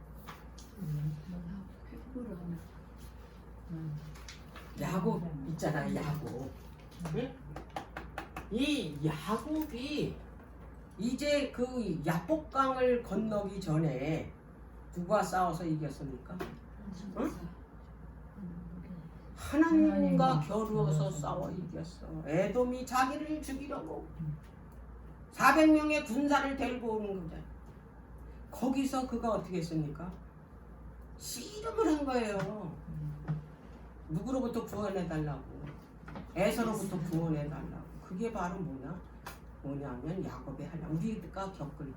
야곱 있잖아, 야곱. 응? 이 야곱이 이제 그 야복강을 건너기 전에 누가 싸워서 이겼습니까? 응? 하나님과 겨루어서 싸워 이겼어. 에돔이 자기를 죽이려고 400명의 군사를 데리고 오는 거다. 거기서 그가 어떻게 했습니까? 씨름을 한 거예요. 누구로부터 구원해달라고. 에서로부터 구원해달라고. 그게 바로 뭐냐면 야곱의 한량. 우리가 겪을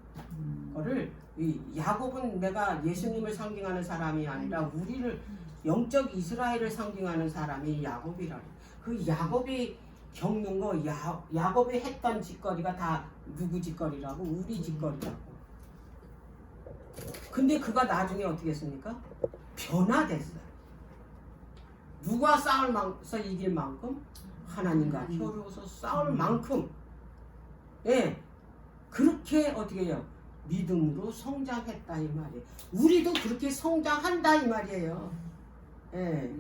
거를, 이 야곱은 내가 예수님을 상징하는 사람이 아니라 우리를 영적 이스라엘을 상징하는 사람이 야곱이라. 그 야곱이 겪는 거, 야곱이 했던 짓거리가 다 누구 짓거리라고? 우리 짓거리라고. 근데 그가 나중에 어떻게 했습니까? 변화됐어요. 누가 싸워서 이길 만큼? 하나님과 겨루어서 싸울 만큼. 예, 그렇게 어떻게 해요? 믿음으로 성장했다 이 말이에요. 우리도 그렇게 성장한다 이 말이에요. 예,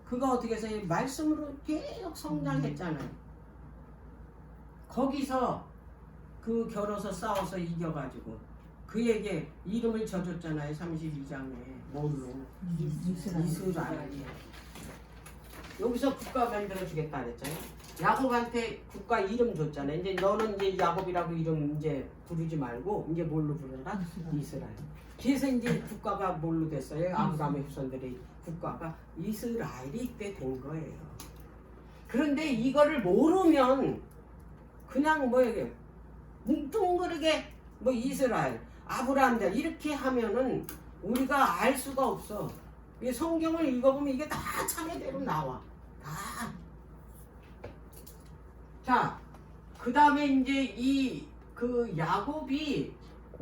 그가 어떻게 해서 말씀으로 계속 성장했잖아요. 거기서 그 겨뤄서 싸워서 이겨가지고 그에게 이름을 져줬잖아요. 32장에 뭘로? 이스라엘. 여기서 국가 만들어주겠다 그랬잖아요. 야곱한테 국가 이름 줬잖아요. 이제 너는 이제 야곱이라고 이름 이제 부르지 말고 이제 뭘로 부르라? 이스라엘. 그래서 이제 국가가 뭘로 됐어요? 아브라함의 후손들의 국가가 이스라엘이 이때 된 거예요. 그런데 이거를 모르면 그냥 뭐예요? 뭉뚱그르게 뭐 이스라엘, 아브라함들 이렇게 하면은 우리가 알 수가 없어. 이 성경을 읽어보면 이게 다 차례대로 나와. 다. 자, 그 다음에 이제 그 야곱이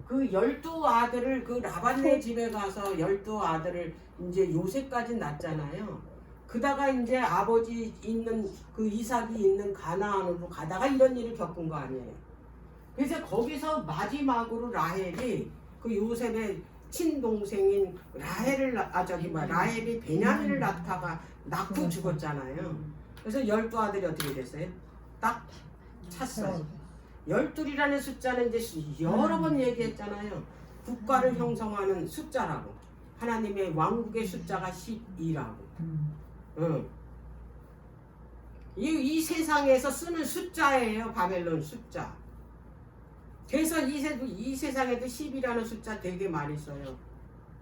그 12아들을 그 라반네 집에 가서 12아들을 이제 요셉까지 낳잖아요. 그다가 이제 아버지 있는 그 이삭이 있는 가나안으로 가다가 이런 일을 겪은 거 아니에요. 그래서 거기서 마지막으로 라헬이 그 요셉의 친동생인 라헬이 베냐민을 낳고 죽었잖아요. 그래서 12아들이 어떻게 됐어요? 딱 찼어요. 12이라는 숫자는 이제 여러 번 얘기했잖아요. 국가를 형성하는 숫자라고. 하나님의 왕국의 숫자가 12라고. 이 세상에서 쓰는 숫자예요. 바벨론 숫자. 그래서 이 세상에도 10이라는 숫자 되게 많이 써요.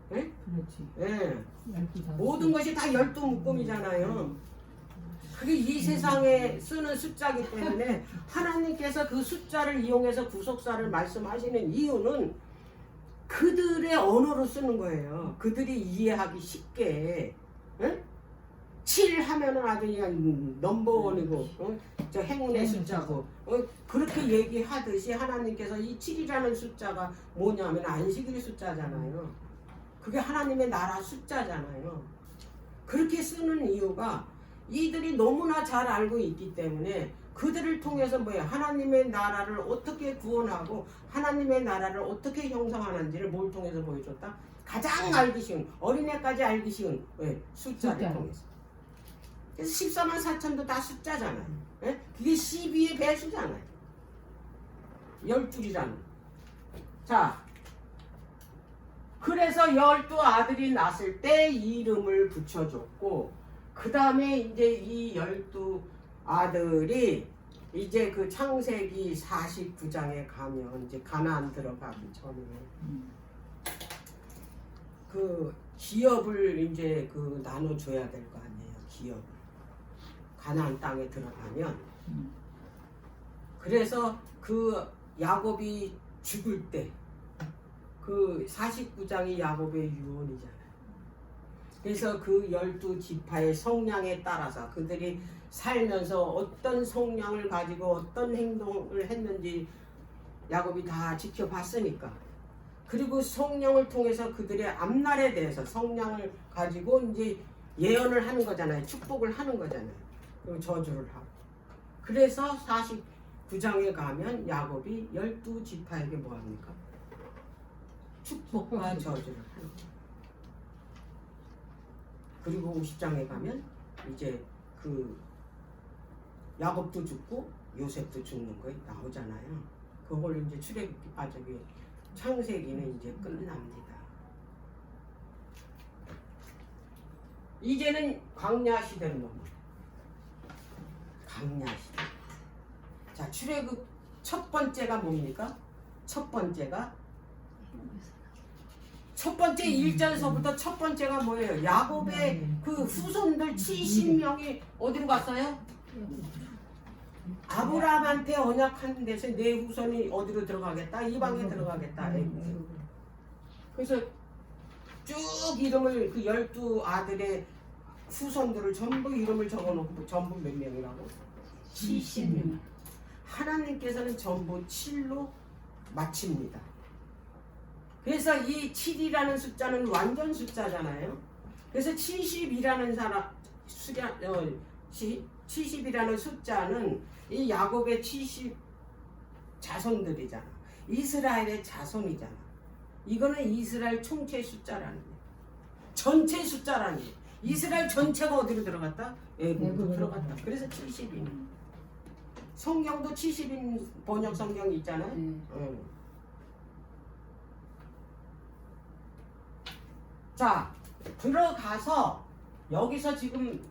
네? 그렇지. 네. 모든 것이 다 12묶음이잖아요. 그게 이 세상에 쓰는 숫자이기 때문에 하나님께서 그 숫자를 이용해서 구속사를 말씀하시는 이유는 그들의 언어로 쓰는 거예요. 그들이 이해하기 쉽게. 응? 7 하면은 아주 그냥 넘버원이고 저 행운의 숫자고 그렇게 얘기하듯이 하나님께서 이 7이라는 숫자가 뭐냐면 안식일 숫자잖아요. 그게 하나님의 나라 숫자잖아요. 그렇게 쓰는 이유가 이들이 너무나 잘 알고 있기 때문에 그들을 통해서 뭐예요? 하나님의 나라를 어떻게 구원하고 하나님의 나라를 어떻게 형성하는지를 뭘 통해서 보여줬다? 가장 알기 쉬운, 어린애까지 알기 쉬운 숫자를 통해서. 그래서 14만 4천도 다 숫자잖아요. 예? 그게 12의 배수잖아요. 12이라는. 자, 그래서 12아들이 났을 때 이름을 붙여줬고 그 다음에 이제 이 12아들이 이제 그 창세기 49장에 가면 이제 가나안 들어가기 전에 그 기업을 이제 그 나눠줘야 될 거 아니에요. 기업을. 가나안 땅에 들어가면 그래서 그 야곱이 죽을 때 그 49장이 야곱의 유언이잖아요. 그래서 그 12지파의 성량에 따라서 그들이 살면서 어떤 성량을 가지고 어떤 행동을 했는지 야곱이 다 지켜봤으니까. 그리고 성령을 통해서 그들의 앞날에 대해서 성량을 가지고 이제 예언을 하는 거잖아요. 축복을 하는 거잖아요. 그리고 저주를 하고. 그래서 49장에 가면 야곱이 12지파에게 뭐합니까? 축복과 저주를 하는 거예요. 그리고 50장에 가면 이제 그 야곱도 죽고 요셉도 죽는 거 나오잖아요. 그걸 이제 저기 창세기는 이제 끝납니다. 이제는 광야 시대로 넘어요. 광야 시대. 자, 출애굽 첫 번째가 뭡니까? 첫 번째 1절서부터 첫 번째가 뭐예요? 야곱의 그 후손들 70명이 어디로 갔어요? 아브라함한테 언약한 데서 내 후손이 어디로 들어가겠다? 이방에 들어가겠다. 그래서 쭉 이름을 그 12아들의 후손들을 전부 이름을 적어놓고 전부 몇 명이라고? 70명. 하나님께서는 전부 7로 마칩니다. 그래서 이 7이라는 숫자는 완전 숫자잖아요. 그래서 70이라는 70이라는 숫자는 이 야곱의 70 자손들이잖아. 이스라엘의 자손이잖아. 이거는 이스라엘 총체 숫자라는 거예요. 전체 숫자라는 거예요. 이스라엘 전체가 어디로 들어갔다? 애굽으로 들어갔다. 그래서 70인. 성경도 70인 번역 성경이 있잖아요. 자, 들어가서 여기서 지금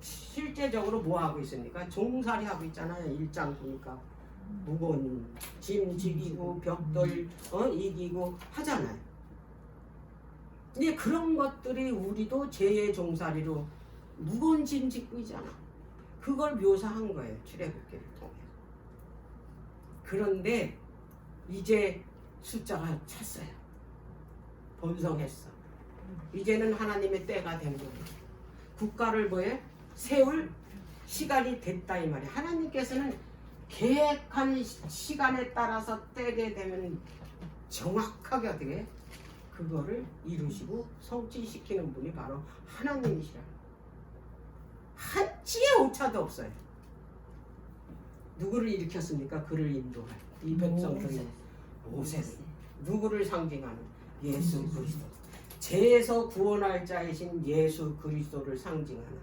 실제적으로 뭐 하고 있습니까? 종살이 하고 있잖아요. 1장 보니까 무거운 짐 지기고 벽돌 이기고 하잖아요. 근데 그런 것들이 우리도 죄의 종살이로 무거운 짐 짓고 있잖아. 그걸 묘사한 거예요. 출애굽기를 통해서. 그런데 이제 숫자가 찼어요. 번성했어. 이제는 하나님의 때가 된 거예요. 국가를 뭐해? 세울 시간이 됐다 이 말이에요. 하나님께서는 계획한 시간에 따라서 때게 되면 정확하게 어떻게 그거를 이루시고 성취시키는 분이 바로 하나님이시라. 한치의 오차도 없어요. 누구를 일으켰습니까? 그를 인도할 이 백성들이 모세를. 누구를 상징하는? 예수 그리스도. 죄에서 구원할 자이신 예수 그리스도를 상징하는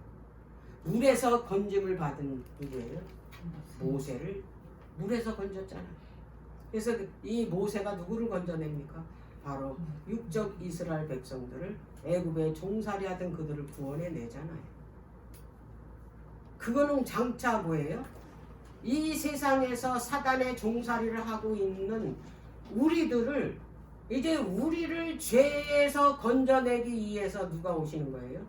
물에서 건짐을 받은 누구예요? 모세를 물에서 건졌잖아요. 그래서 이 모세가 누구를 건져냅니까? 바로 육적 이스라엘 백성들을 애굽에 종살이하던 그들을 구원해내잖아요. 그거는 장차 뭐예요? 이 세상에서 사단의 종살이를 하고 있는 우리들을 이제 우리를 죄에서 건져내기 위해서 누가 오시는 거예요?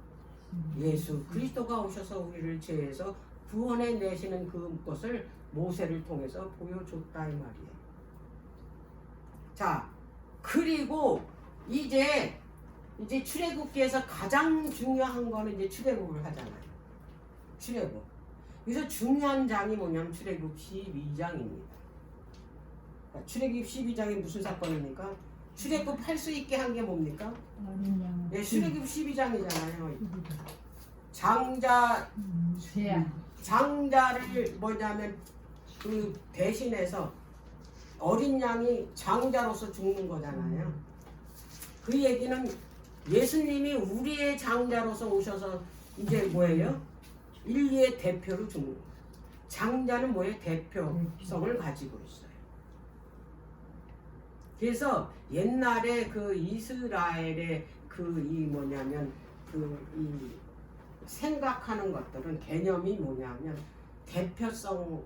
예수 그리스도가 오셔서 우리를 죄에서 구원해 내시는 그것을 모세를 통해서 보여줬다 이 말이에요. 자, 그리고 이제 출애굽기에서 가장 중요한 거는 이제 출애굽을 하잖아요. 출애굽. 그래서 중요한 장이 뭐냐면 출애굽 12장입니다. 출애굽 12장이 무슨 사건입니까? 출애굽 할 수 있게 한 게 뭡니까? 네, 출애굽 12장이잖아요. 장자를 뭐냐면 그 대신해서 어린 양이 장자로서 죽는 거잖아요. 그 얘기는 예수님이 우리의 장자로서 오셔서 이제 뭐예요? 인류의 대표로 죽는 거예요. 장자는 뭐예요? 대표성을 가지고 있어요. 그래서 옛날에 그 이스라엘의 그 이 뭐냐면 그 이 생각하는 것들은 개념이 뭐냐면 대표성을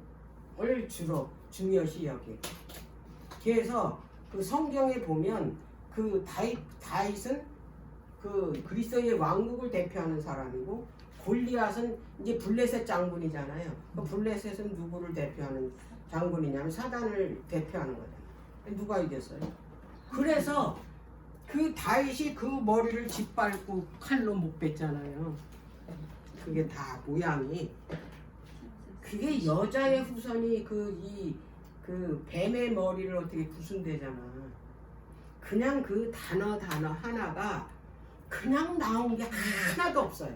주로 중요시 여기고. 그래서 그 성경에 보면 그 다윗은 그 그리스도의 왕국을 대표하는 사람이고 골리앗은 이제 블레셋 장군이잖아요. 그 블레셋은 누구를 대표하는 장군이냐면 사단을 대표하는 거잖아요. 누가 이겼어요? 그래서 그 다윗이 그 머리를 짓밟고 칼로 못 뺐잖아요. 그게 다 모양이. 그게 여자의 후손이 그 뱀의 머리를 어떻게 부순대잖아. 그냥 그 단어 하나가 그냥 나온 게 하나도 없어요.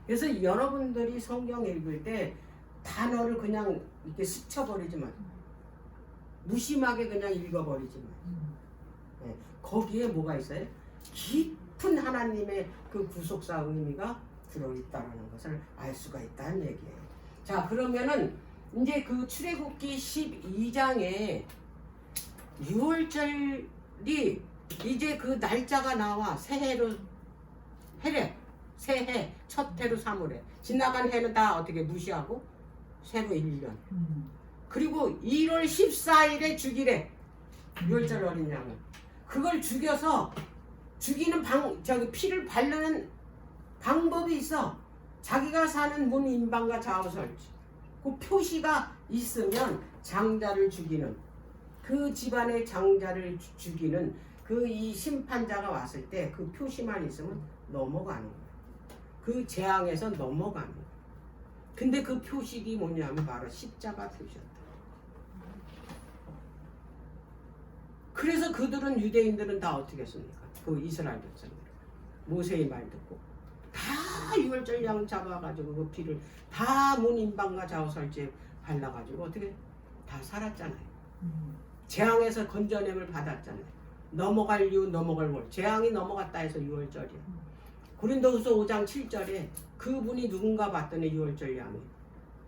그래서 여러분들이 성경 읽을 때 단어를 그냥 이렇게 스쳐버리지 마. 무심하게 그냥 읽어버리지 마. 네, 거기에 뭐가 있어요? 깊은 하나님의 그 구속사 의미가 들어있다는 것을 알 수가 있다는 얘기예요. 자, 그러면은 이제 그 출애굽기 12장에 6월절이 이제 그 날짜가 나와. 새해로 해래 새해 첫 해로 3월에 지나간 해는 다 어떻게 무시하고 새로 1년. 그리고 1월 14일에 죽이래. 6월절 어린 양을. 그걸 죽여서 죽이는 피를 바르는 방법이 있어. 자기가 사는 문 인방과 좌우설지. 그 표시가 있으면 장자를 죽이는 그 집안의 장자를 죽이는 그 이 심판자가 왔을 때 그 표시만 있으면 넘어가는 거야. 그 재앙에서 넘어가는 거야. 근데 그 표식이 뭐냐면 바로 십자가 표시였다. 그래서 그들은 유대인들은 다 어떻게 했습니까? 그 이스라엘 백성들 모세의 말 듣고 다 유월절 양 잡아가지고 그 피를 다 문인방과 좌우설지에 발라가지고 어떻게 다 살았잖아요. 재앙에서 건져냄을 받았잖아요. 넘어갈 이유 넘어갈 월. 재앙이 넘어갔다 해서 6월절이야. 고린도후서 5장 7절에 그분이 누군가 봤더니 6월절 양이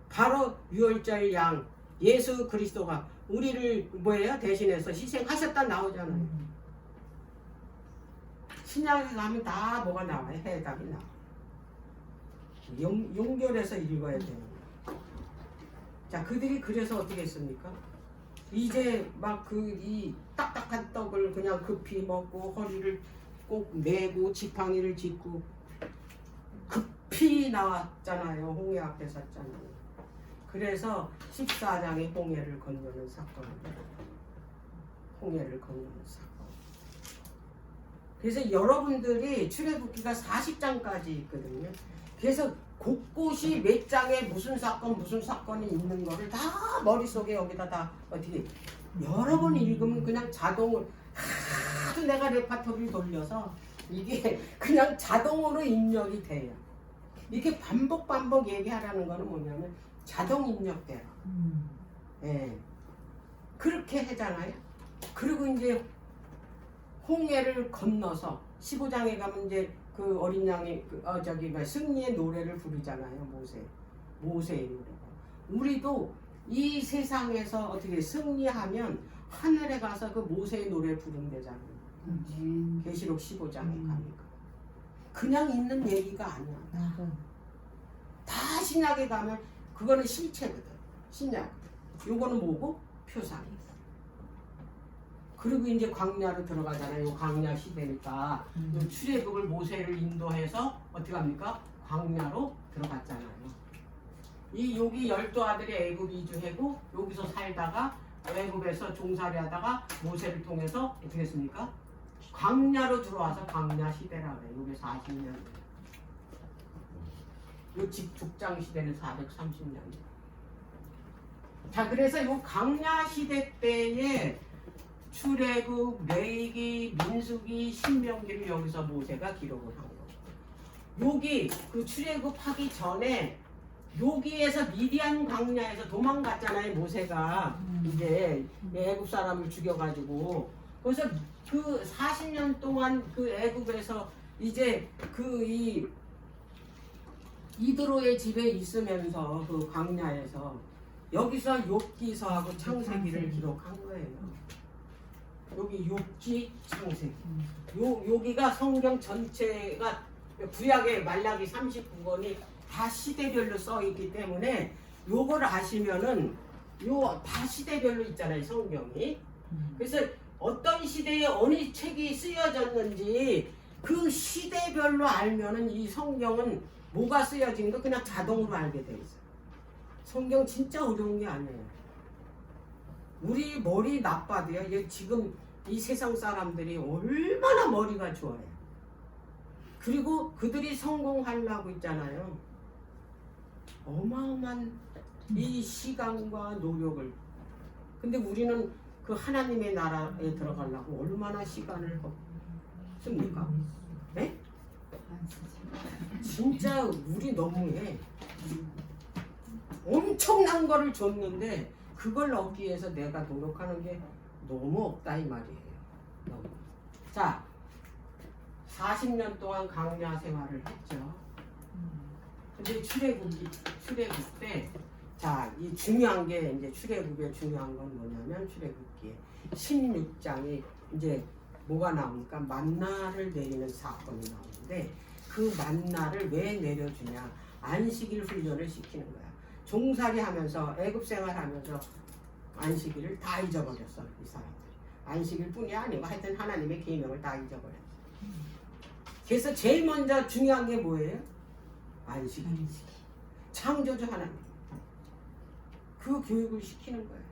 바로 6월절 양 예수 그리스도가 우리를 뭐예요? 대신해서 희생하셨다 나오잖아요. 신약에 가면 다 뭐가 나와요? 해답이 나와. 연결해서 읽어야 되는 거야. 자, 그들이 그래서 어떻게 했습니까? 이제 막 이 딱딱한 떡을 그냥 급히 먹고 허리를 꼭 메고 지팡이를 짚고 급히 나왔잖아요. 홍해 앞에 섰잖아요. 그래서 14장에 홍해를 건너는 사건입니다. 홍해를 건너는 사건. 그래서 여러분들이 출애굽기가 40장까지 있거든요. 그래서 곳곳이 몇 장에 무슨 사건이 있는 거를 다 머릿속에 여기다 다 어떻게 여러 번 읽으면 그냥 자동으로 하도 내가 레파토리를 돌려서 이게 그냥 자동으로 입력이 돼요. 이게 반복 얘기하라는 거는 뭐냐면 자동 입력돼요. 예. 그렇게 하잖아요. 그리고 이제 홍해를 건너서 15장에 가면 이제 그 어린 양이 승리의 노래를 부르잖아요. 모세의 노래가. 우리도 이 세상에서 어떻게 승리하면 하늘에 가서 그 모세의 노래 부르면 되잖아요. 계시록 15장에 가니까. 그냥 있는 얘기가 아니야. 다 신약에 가면 그거는 실체거든. 신약. 요거는 뭐고? 표상이. 그리고 이제 광야로 들어가잖아요. 요 광야 시대니까 요 출애굽을 모세를 인도해서 어떻게 합니까? 광야로 들어갔잖아요. 여기 12아들이 애굽 이주하고 여기서 살다가 애굽에서 종살이 하다가 모세를 통해서 어떻게 했습니까? 광야로 들어와서 광야 시대라 그래요. 요게 40년. 요 족장 시대는 430년. 자, 그래서 요 광야 시대 때에 출애굽, 레위기, 민수기, 신명기를 여기서 모세가 기록을 한 거죠. 여기 그 출애굽하기 전에 여기에서 미디안 광야에서 도망갔잖아요. 모세가 이제 애굽 사람을 죽여가지고 그래서 그 40년 동안 그 애굽에서 이제 그 이드로의 집에 있으면서 그 광야에서 여기서 욥기서하고 창세기를 기록한 거예요. 여기 욥기, 창세기. 여기가 성경 전체가 구약의 말라기 39권이 다 시대별로 써 있기 때문에 요걸 아시면은 요 다 시대별로 있잖아요, 성경이. 그래서 어떤 시대에 어느 책이 쓰여졌는지 그 시대별로 알면은 이 성경은 뭐가 쓰여진 거 그냥 자동으로 알게 돼 있어요. 성경 진짜 어려운 게 아니에요. 우리 머리 나빠도요. 지금 이 세상 사람들이 얼마나 머리가 좋아요. 그리고 그들이 성공하려고 있잖아요. 어마어마한 이 시간과 노력을. 근데 우리는 그 하나님의 나라에 들어가려고 얼마나 시간을 씁니까? 네? 진짜 우리 너무해. 엄청난 거를 줬는데 그걸 얻기 위해서 내가 노력하는 게 너무 없다 이 말이에요. 너무. 자, 40년 동안 광야 생활을 했죠. 근데 출애굽 때, 자, 이 중요한 게 이제 출애굽의 중요한 건 뭐냐면 출애굽기에 16장에 이제 뭐가 나오니까 만나를 내리는 사건이 나오는데 그 만나를 왜 내려주냐? 안식일 훈련을 시키는 거야. 종살이 하면서 애굽 생활하면서 안식일을 다 잊어버렸어 이 사람들. 안식일 뿐이 아니고 하여튼 하나님의 계명을 다 잊어버렸어. 그래서 제일 먼저 중요한 게 뭐예요? 안식일. 창조주 하나님. 그 교육을 시키는 거예요.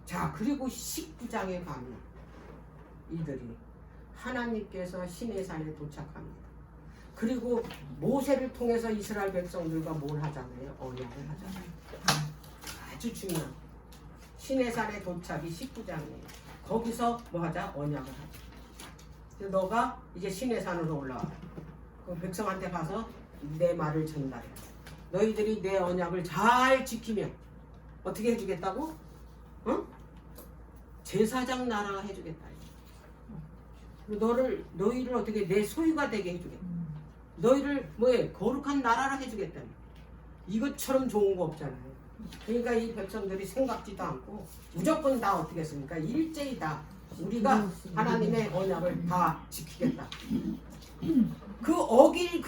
자, 그리고 19장에 가면 이들이 하나님께서 시내산에 도착합니다. 그리고 모세를 통해서 이스라엘 백성들과 뭘 하잖아요? 언약을 하잖아요. 아주 중요한 시내산에 도착이 19장이에요. 거기서 뭐 하자? 언약을 하자. 그래서 너가 이제 시내산으로 올라와. 그 백성한테 가서 내 말을 전달해. 너희들이 내 언약을 잘 지키면 어떻게 해주겠다고? 어? 제사장 나라가 해주겠다. 너희를 어떻게 내 소유가 되게 해주겠다. 너희를 뭐에 거룩한 나라라 해주겠다. 이것처럼 좋은 거 없잖아요. 그러니까 이 백성들이 생각지도 않고 무조건 다 어떻게 했습니까? 일제히 다 우리가 하나님의 언약을 다 지키겠다. 그 어길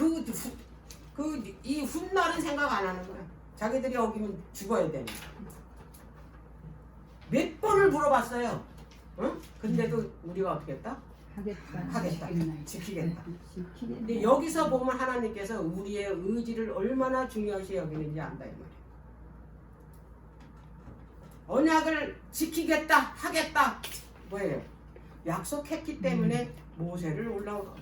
이 훗날은 생각 안 하는 거야. 자기들이 어기면 죽어야 되니까. 몇 번을 물어봤어요. 응? 근데도 우리가 어떻게 했다? 하겠다. 지키겠다. 근데 여기서 보면 하나님께서 우리의 의지를 얼마나 중요시 여기는지 안다 이 말이에요. 언약을 지키겠다, 하겠다. 뭐예요? 약속했기 때문에 모세를 올라오라고.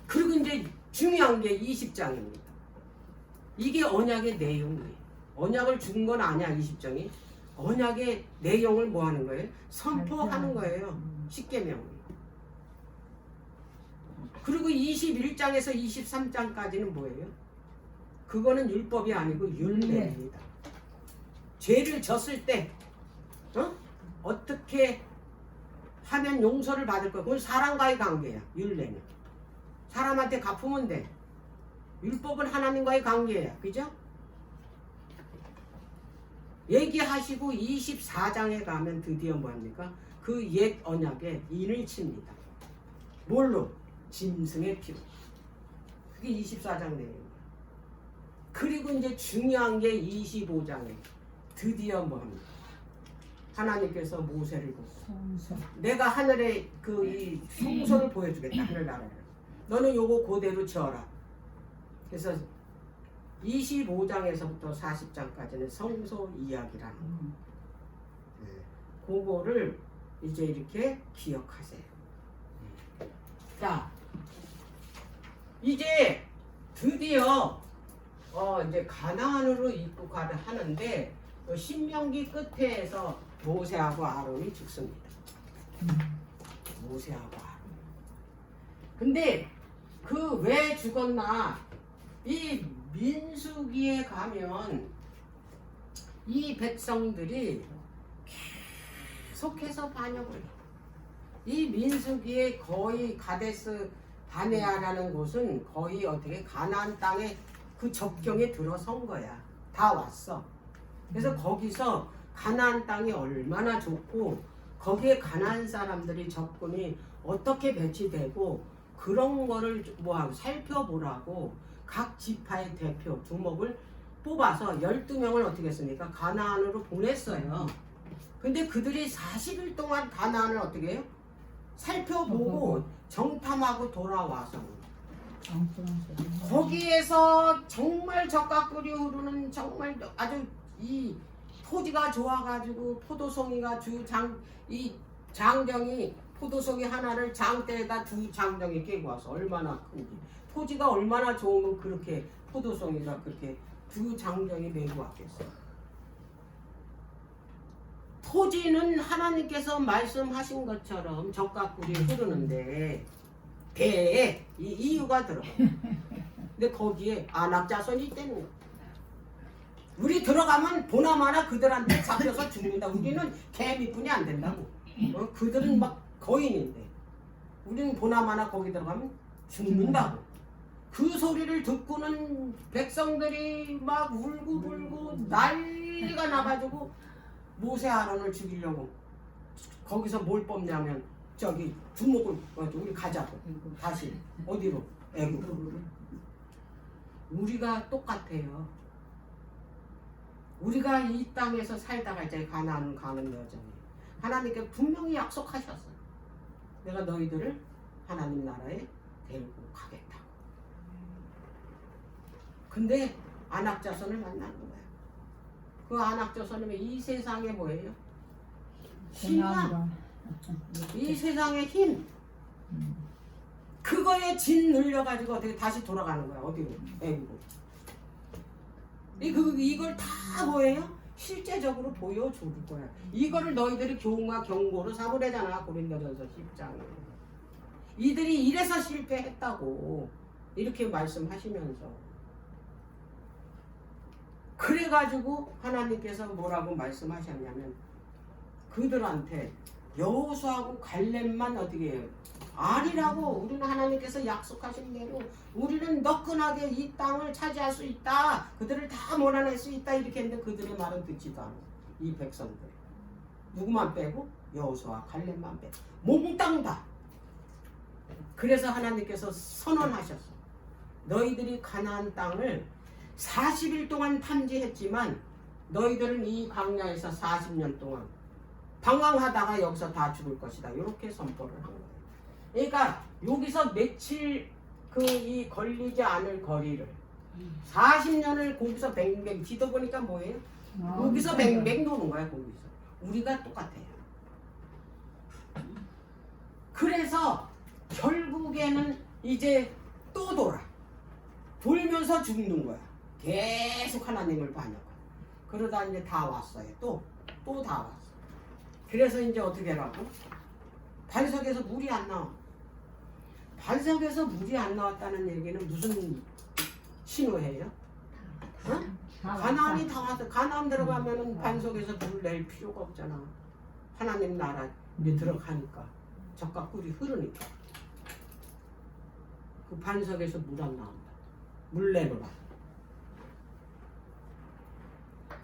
그리고 이제 중요한 게 20장입니다. 이게 언약의 내용이에요. 언약을 준 건 아니야 20장이. 언약의 내용을 뭐 하는 거예요? 선포하는 거예요. 10계명을. 그리고 21장에서 23장까지는 뭐예요? 그거는 율법이 아니고 율례입니다. 죄를 졌을 때 어떻게 하면 용서를 받을 거야. 그건 사람과의 관계야. 율례는 사람한테 갚으면 돼. 율법은 하나님과의 관계야. 그죠? 얘기하시고 24장에 가면 드디어 뭐합니까? 그 옛 언약에 인을 칩니다. 뭘로? 짐승의 피로. 그게 24장 내용이에요. 그리고 이제 중요한 게 25장에 드디어 뭐합니까? 하나님께서 모세를 보고 내가 하늘에 이 성소를 보여주겠다. 하늘나라를. 너는 요거 그대로 지어라. 그래서 25장에서부터 40장까지는 성소 이야기라는 거. 그거를 이제 이렇게 기억하세요. 자, 이제 드디어 이제 가나안으로 입국하려 하는데 신명기 끝에서 모세하고 아론이 죽습니다. 모세하고 아론. 근데 그 왜 죽었나? 이 민수기에 가면 이 백성들이 계속해서 반역을 해요. 이 민수기에 거의 가데스 바네아라는 곳은 거의 어떻게 가나안 땅에 그 접경에 들어선 거야. 다 왔어. 그래서 거기서 가나안 땅이 얼마나 좋고 거기에 가나안 사람들이 접근이 어떻게 배치되고 그런 거를 뭐하고 살펴보라고 각 지파의 대표 두목을 뽑아서 12명을 어떻게 했습니까? 가나안으로 보냈어요. 근데 그들이 40일 동안 가나안을 어떻게 해요? 살펴보고 정탐하고 돌아와서 거기에서 정말 적각꿀이 흐르는 정말 아주 이 토지가 좋아가지고 포도송이가 이 장정이 포도송이 하나를 장대에다 두 장정이 깨고 와서 얼마나 큰지 토지가 얼마나 좋으면 그렇게 포도송이가 그렇게 두 장정이 메고 왔겠어. 토지는 하나님께서 말씀하신 것처럼 적각꿀이 흐르는데 배에 이 이유가 들어가. 근데 거기에 안악자손이 있다는 거야. 우리 들어가면 보나마나 그들한테 잡혀서 죽는다. 우리는 개미뿐이 안 된다고. 그들은 막 거인인데 우리는 보나마나 거기 들어가면 죽는다고. 그 소리를 듣고는 백성들이 막 울고불고 난리가 나가지고 모세 아론을 죽이려고 거기서 뭘 뽑냐면 저기 두목을 우리 가자고. 다시 어디로? 애국으로. 우리가 똑같아요. 우리가 이 땅에서 살다가 이제 가나안 가는 여정이 하나님께 분명히 약속하셨어요. 내가 너희들을 하나님 나라에 데리고 가겠다고. 근데 안악자손을 만난 거예요. 그 안악자손은 이 세상에 뭐예요? 힘이야. 이 세상의 힘. 그거에 진 늘려가지고 어떻게 다시 돌아가는 거야. 어디로? 애국으로. 이걸 다 뭐예요? 실제적으로 보여줄 거야. 이거를 너희들이 교훈과 경고로 삼으래잖아. 고린도전서 10장에. 이들이 이래서 실패했다고 이렇게 말씀하시면서 그래가지고 하나님께서 뭐라고 말씀하셨냐면 그들한테 여호수아하고 갈렙만 어떻게 해요? 아니라고. 우리는 하나님께서 약속하신 대로 우리는 너끈하게 이 땅을 차지할 수 있다. 그들을 다 몰아낼 수 있다. 이렇게 했는데 그들의 말은 듣지도 않아. 이 백성들. 누구만 빼고? 여호수아 갈렙만 빼고. 몽땅 다. 그래서 하나님께서 선언하셨어. 너희들이 가나안 땅을 40일 동안 탐지했지만 너희들은 이 광야에서 40년 동안 방황하다가 여기서 다 죽을 것이다. 이렇게 선포를 한 거예요. 그러니까 여기서 며칠 이 걸리지 않을 거리를 40년을 거기서 뱅뱅 지도 보니까 뭐예요? 거기서 뱅뱅 노는 거야. 거기서 우리가 똑같아요. 그래서 결국에는 이제 또 돌면서 죽는 거야. 계속 하나님을 반역하고. 그러다 이제 다 왔어요. 또 다 왔어. 그래서 이제 어떻게 하라고? 반석에서 물이 안 나와. 반석에서 물이 안 나왔다는 얘기는 무슨 신호예요? 어? 가나안이 다 왔어. 가나안 들어가면은 반석에서 물을 낼 필요가 없잖아. 하나님 나라에 들어가니까 젖과 꿀이 흐르니까. 그 반석에서 물 안 나온다. 물 내놓으라.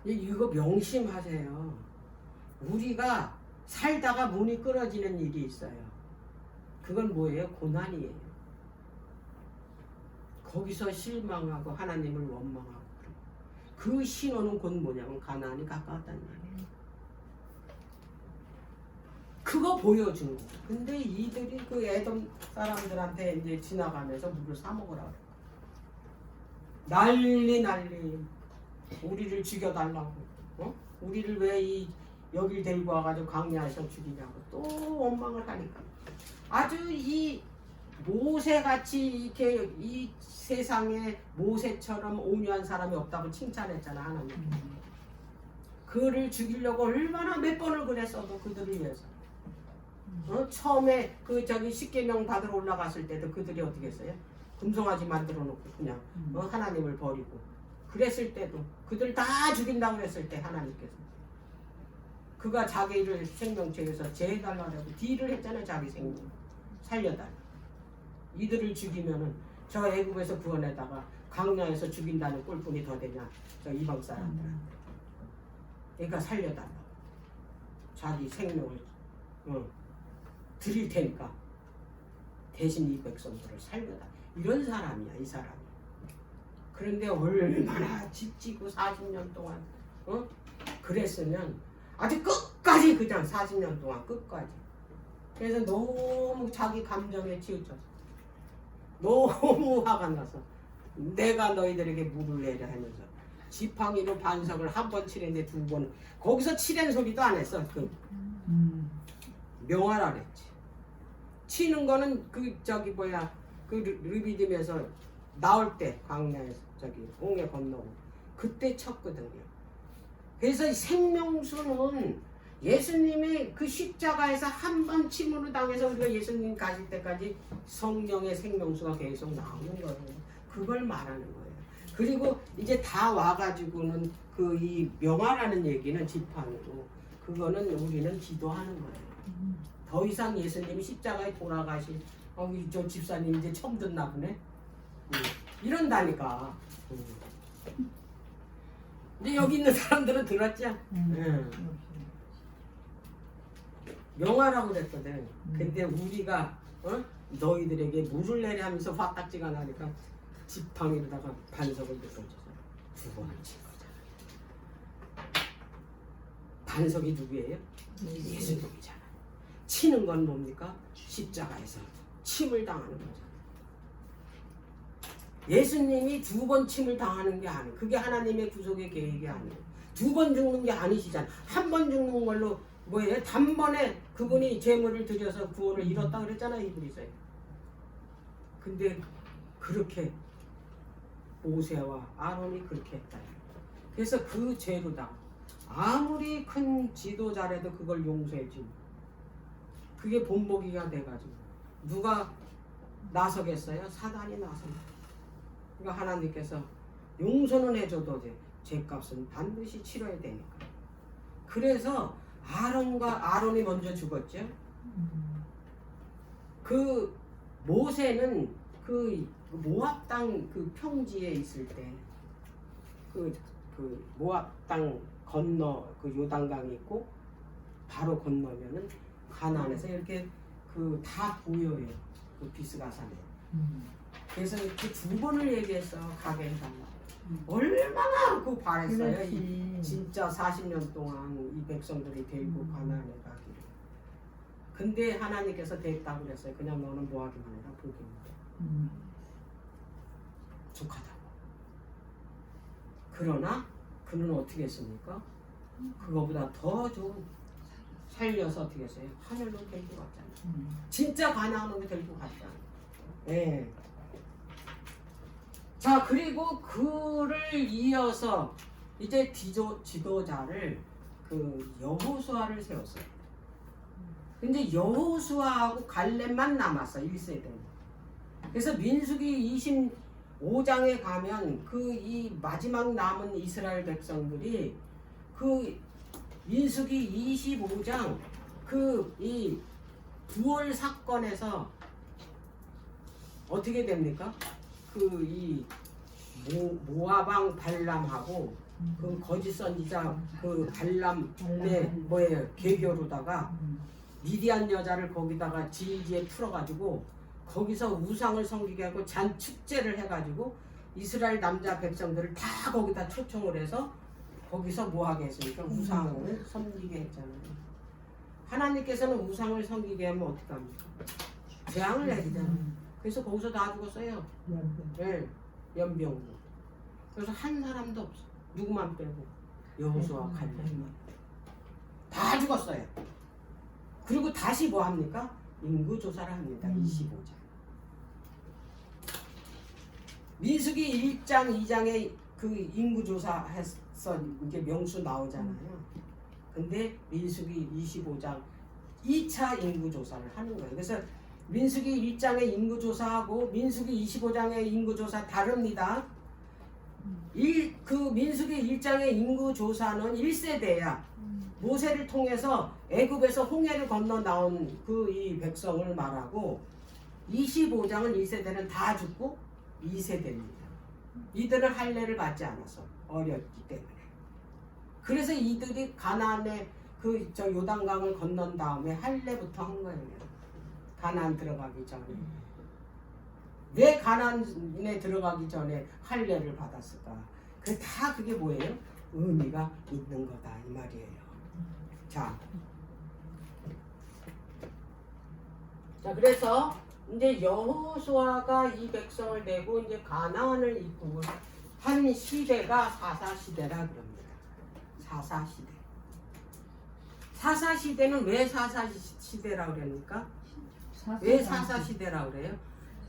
이거 명심하세요. 우리가 살다가 문이 끊어지는 일이 있어요. 그건 뭐예요? 고난이에요. 거기서 실망하고 하나님을 원망하고 그 신호는 곧 뭐냐면 가나안이 가까웠다는 말이에요. 그거 보여주는 거예요. 근데 이들이 그 에돔 사람들한테 이제 지나가면서 물을 사 먹으라 그래요. 난리. 우리를 죽여달라고. 우리를 왜 여길 데리고 와가지고 광야에서 죽이냐고 또 원망을 하니까 아주 이 모세같이 이렇게 이 세상에 모세처럼 온유한 사람이 없다고 칭찬했잖아. 하나님. 그를 죽이려고 얼마나 몇 번을 그랬어도 그들을 위해서. 처음에 십계명 받으러 올라갔을 때도 그들이 어떻게 했어요? 금송아지 만들어 놓고 그냥 하나님을 버리고 그랬을 때도 그들 다 죽인다고 그랬을 때 하나님께서 그가 자기를 생명책에서 제해달라고 딜을 했잖아요. 자기 생명 살려달라. 이들을 죽이면은 저 애국에서 구원에다가 광야에서 죽인다는 꼴분이 더 되냐 저 이방 사람들한테. 그러니까 살려달라고 자기 생명을 드릴 테니까 대신 이 백성들을 살려달라. 이런 사람이야 이 사람이. 그런데 얼마나 지치고 40년 동안 그랬으면 아주 끝까지 그냥 40년 동안 끝까지. 그래서 너무 자기 감정에 치우쳤어. 너무 화가 나서 내가 너희들에게 물을 내려 하면서 지팡이로 반석을 한 번 칠했는데 두 번 거기서 칠한 소리도 안 했어. 명하라 그랬지. 치는 거는 그 르비딤에서 나올 때 광야에서 홍해 건너고 그때 쳤거든요. 그래서 생명수는 예수님이 그 십자가에서 한 번 침으로 당해서 우리가 예수님 가실 때까지 성령의 생명수가 계속 나오는 거예요. 그걸 말하는 거예요. 그리고 이제 다 와가지고는 이 명하라는 얘기는 지팡이고 그거는 우리는 기도하는 거예요. 더 이상 예수님이 십자가에 돌아가신 저 집사님 이제 처음 듣나 보네. 이런다니까. 근데 여기 있는 사람들은 들었죠? 명하라고 그랬거든. 근데 우리가 너희들에게 물을 내려 하면서 화딱지가 나니까 지팡이로다가 반석을 던져서 두 번을 친 거잖아. 반석이 누구예요? 예수님이잖아. 치는 건 뭡니까? 십자가에서 침을 당하는 거잖아. 예수님이 두 번 침을 당하는 게 아니에요. 그게 하나님의 구속의 계획이 아니에요. 두 번 죽는 게 아니시잖아. 한 번 죽는 걸로 뭐예요? 단번에 그분이 제물을 드려서 구원을 이뤘다 그랬잖아요. 이브리서에. 근데 그렇게 모세와 아론이 그렇게 했다. 그래서 그 죄로다. 아무리 큰 지도자라도 그걸 용서해주고 그게 본보기가 돼가지고 누가 나서겠어요? 사단이 나섭니다. 그러니까 하나님께서 용서는 해줘도 죄값은 반드시 치러야 되니까. 그래서 아론이 먼저 죽었죠. 그 모세는 그 모압 땅 그 평지에 있을 때 그 모압 땅 건너 그 요단강이 있고 바로 건너면은 가나안에서 이렇게 그 다 보여요. 그 비스가산에. 그래서 그 두 번을 얘기해서 가게 해달라. 얼마나 그 바랬어요. 진짜 40년 동안 이 백성들이 데리고 가나안에 가기를. 근데 하나님께서 됐다고 그랬어요. 그냥 너는 뭐 하기만 해라. 보기만 해. 족하다고. 그러나 그는 어떻게 했습니까? 그거보다 더 좋은 살려서 어떻게 했어요? 하늘로 데리고 갔잖아요. 진짜 가나안으로 데리고 갔잖아요. 네. 자, 그리고 그를 이어서 이제 지도자를 그 여호수아를 세웠어요. 근데 여호수아하고 갈렙만 남았어. 1세대는. 그래서 민수기 25장에 가면 그 이 마지막 남은 이스라엘 백성들이 그 민수기 25장 그 이 부월 사건에서 어떻게 됩니까? 그 이 모아방 발람하고 그 거짓 선지자 그 발람의 뭐예요? 계교로다가 미디안 여자를 거기다가 지지에 풀어가지고 거기서 우상을 섬기게 하고 잔 축제를 해가지고 이스라엘 남자 백성들을 다 거기다 초청을 해서 거기서 뭐 하게 했습니까? 우상을 섬기게 했잖아요. 하나님께서는 우상을 섬기게 하면 어떻게 합니까? 재앙을 내리잖아요. 그래서 거기서 다 죽었어요. 네, 연병으로. 그래서 한 사람도 없어. 누구만 빼고 여호수아 갈렙만 다 죽었어요. 그리고 다시 뭐 합니까? 인구 조사를 합니다. 25장. 민수기 1장, 2장에 그 인구 조사해서 이제 명수 나오잖아요. 근데 민수기 25장 2차 인구 조사를 하는 거예요. 그래서 민수기 1장의 인구 조사하고 민수기 25장의 인구 조사 다릅니다. 그 민수기 1장의 인구 조사는 1세대야. 모세를 통해서 애굽에서 홍해를 건너 나온 그 이 백성을 말하고 25장은 1세대는 다 죽고 2세대입니다. 이들은 할례를 받지 않아서 어렸기 때문에. 그래서 이들이 가나안에 그 저 요단강을 건넌 다음에 할례부터 한 거예요. 가나안 들어가기 전에. 왜 가나안에 들어가기 전에 할례를 받았을까? 그게 뭐예요? 의미가 있는 거다 이 말이에요. 자, 그래서 이제 여호수아가 이 백성을 내고 이제 가나안을 입국을 한 시대가 사사시대라 그럽니다. 사사시대. 사사시대는 왜 사사시대라고 그러니까? 왜 사사시대라고 그래요?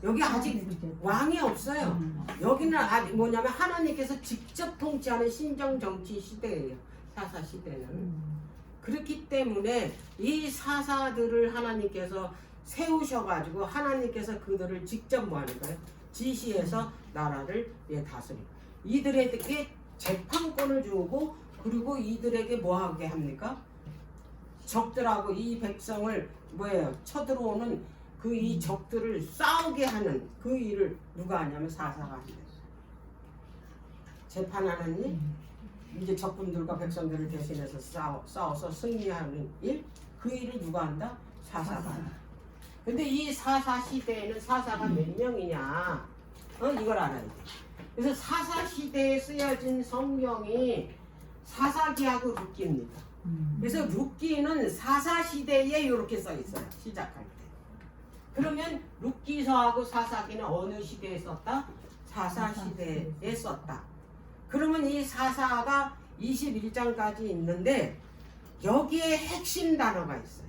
여기 아직 왕이 없어요. 여기는 아직 뭐냐면 하나님께서 직접 통치하는 신정정치 시대예요. 사사시대는. 그렇기 때문에 이 사사들을 하나님께서 세우셔가지고 하나님께서 그들을 직접 뭐 하는 거예요? 지시해서 나라를 다스리고 이들에게 재판권을 주고 그리고 이들에게 뭐 하게 합니까? 적들하고 이 백성을 뭐예요? 쳐들어오는 그 이 적들을 싸우게 하는 그 일을 누가 하냐면 사사가 합니다. 재판하는 일, 이제 적군들과 백성들을 대신해서 싸워서 승리하는 일, 그 일을 누가 한다? 사사가 한다. 근데 이 사사 시대에는 사사가 몇 명이냐? 이걸 알아야 돼. 그래서 사사 시대에 쓰여진 성경이 사사기하고 룻기입니다. 그래서 룻기는 사사 시대에 이렇게 써 있어요. 시작할 때. 그러면 룻기서하고 사사기는 어느 시대에 썼다? 사사 시대에 썼다. 그러면 이 사사가 21장까지 있는데 여기에 핵심 단어가 있어요.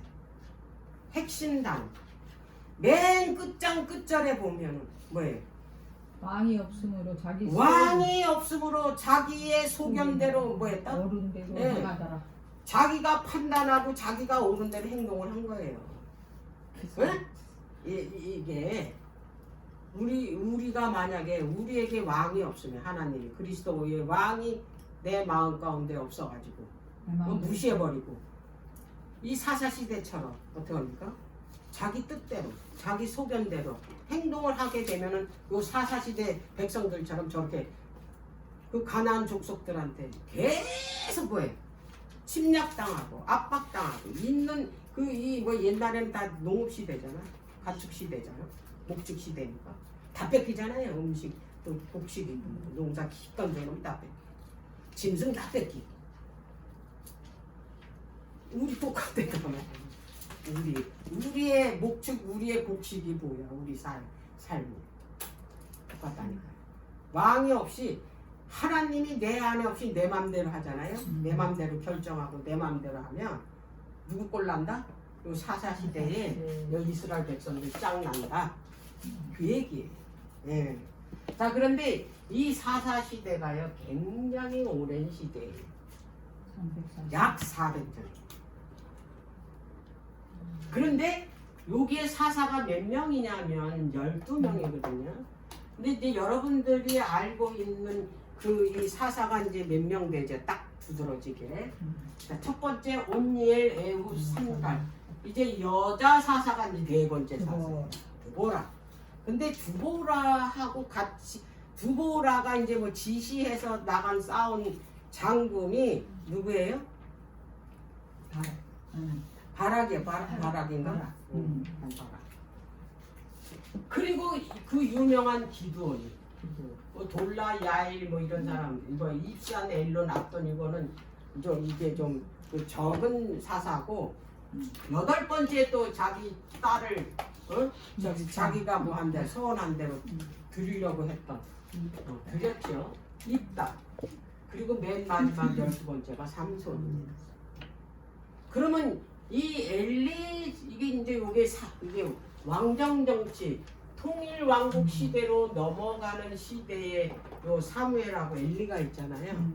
핵심 단어. 맨 끝장 끝절에 보면은 뭐예요? 왕이 없으므로 자기 왕이 없으므로 자기의 소견대로 뭐 했다? 옳은 대로 네. 행하더라. 자기가 판단하고 자기가 옳은 대로 행동을 한 거예요. 네? 이게 우리가 만약에 우리에게 왕이 없으면 하나님이 그리스도의 왕이 내 마음 가운데 없어가지고 무시해버리고 이 사사시대처럼 어떻게 합니까? 자기 뜻대로 자기 소견대로 행동을 하게 되면은 요 사사시대 백성들처럼 저렇게 그 가나안 족속들한테 계속 뭐해 침략당하고 압박당하고 있는 그 이 뭐 옛날에는 다 농업시대잖아. 가축시대잖아. 목축시대니까 다 뺏기잖아요. 음식 또 곡식이고 농사 기껏 되면 다 뺏기 짐승 다 뺏기 우리 똑같아. 그러면 우리의 목축 우리의 곡식이 뭐야. 우리 삶이 똑같다니까요. 왕이 없이 하나님이 내 안에 없이 내 맘대로 하잖아요. 내 맘대로 결정하고 내 맘대로 하면 누구 꼴난다? 요 사사시대에 요 이스라엘 백성들 짱난다. 그 얘기예요. 예. 자, 그런데 이 사사시대가요 굉장히 오랜 시대예요. 약 400년. 그런데 여기에 사사가 몇 명이냐면 12명이거든요. 근데 이제 여러분들이 알고 있는 그 이 사사가 이제 몇 명 되죠? 딱 두드러지게. 자, 첫 번째 온니엘, 에훗, 산발. 이제 여자 사사가 이제 네 번째 사사. 두보라. 근데 두보라하고 같이 두보라가 이제 뭐 지시해서 나간 싸운 장군이 누구예요? 바락이에요. 바락인가? 바락. 그리고 그 유명한 기드온이 뭐 돌라 야일 뭐 이런 사람 뭐 입산 엘론 압돈 이거는 좀 이게 좀 그 적은 사사고 여덟 번째 또 자기 딸을 자기가 뭐 한 대 서원한 대로 드리려고 했던 드렸죠. 입다. 그리고 맨 마지막 12번째가 삼손입니다. 그러면 이 엘리 이게 이제 이게 왕정 정치 통일 왕국 시대로 넘어가는 시대에 요 사무엘하고 엘리가 있잖아요.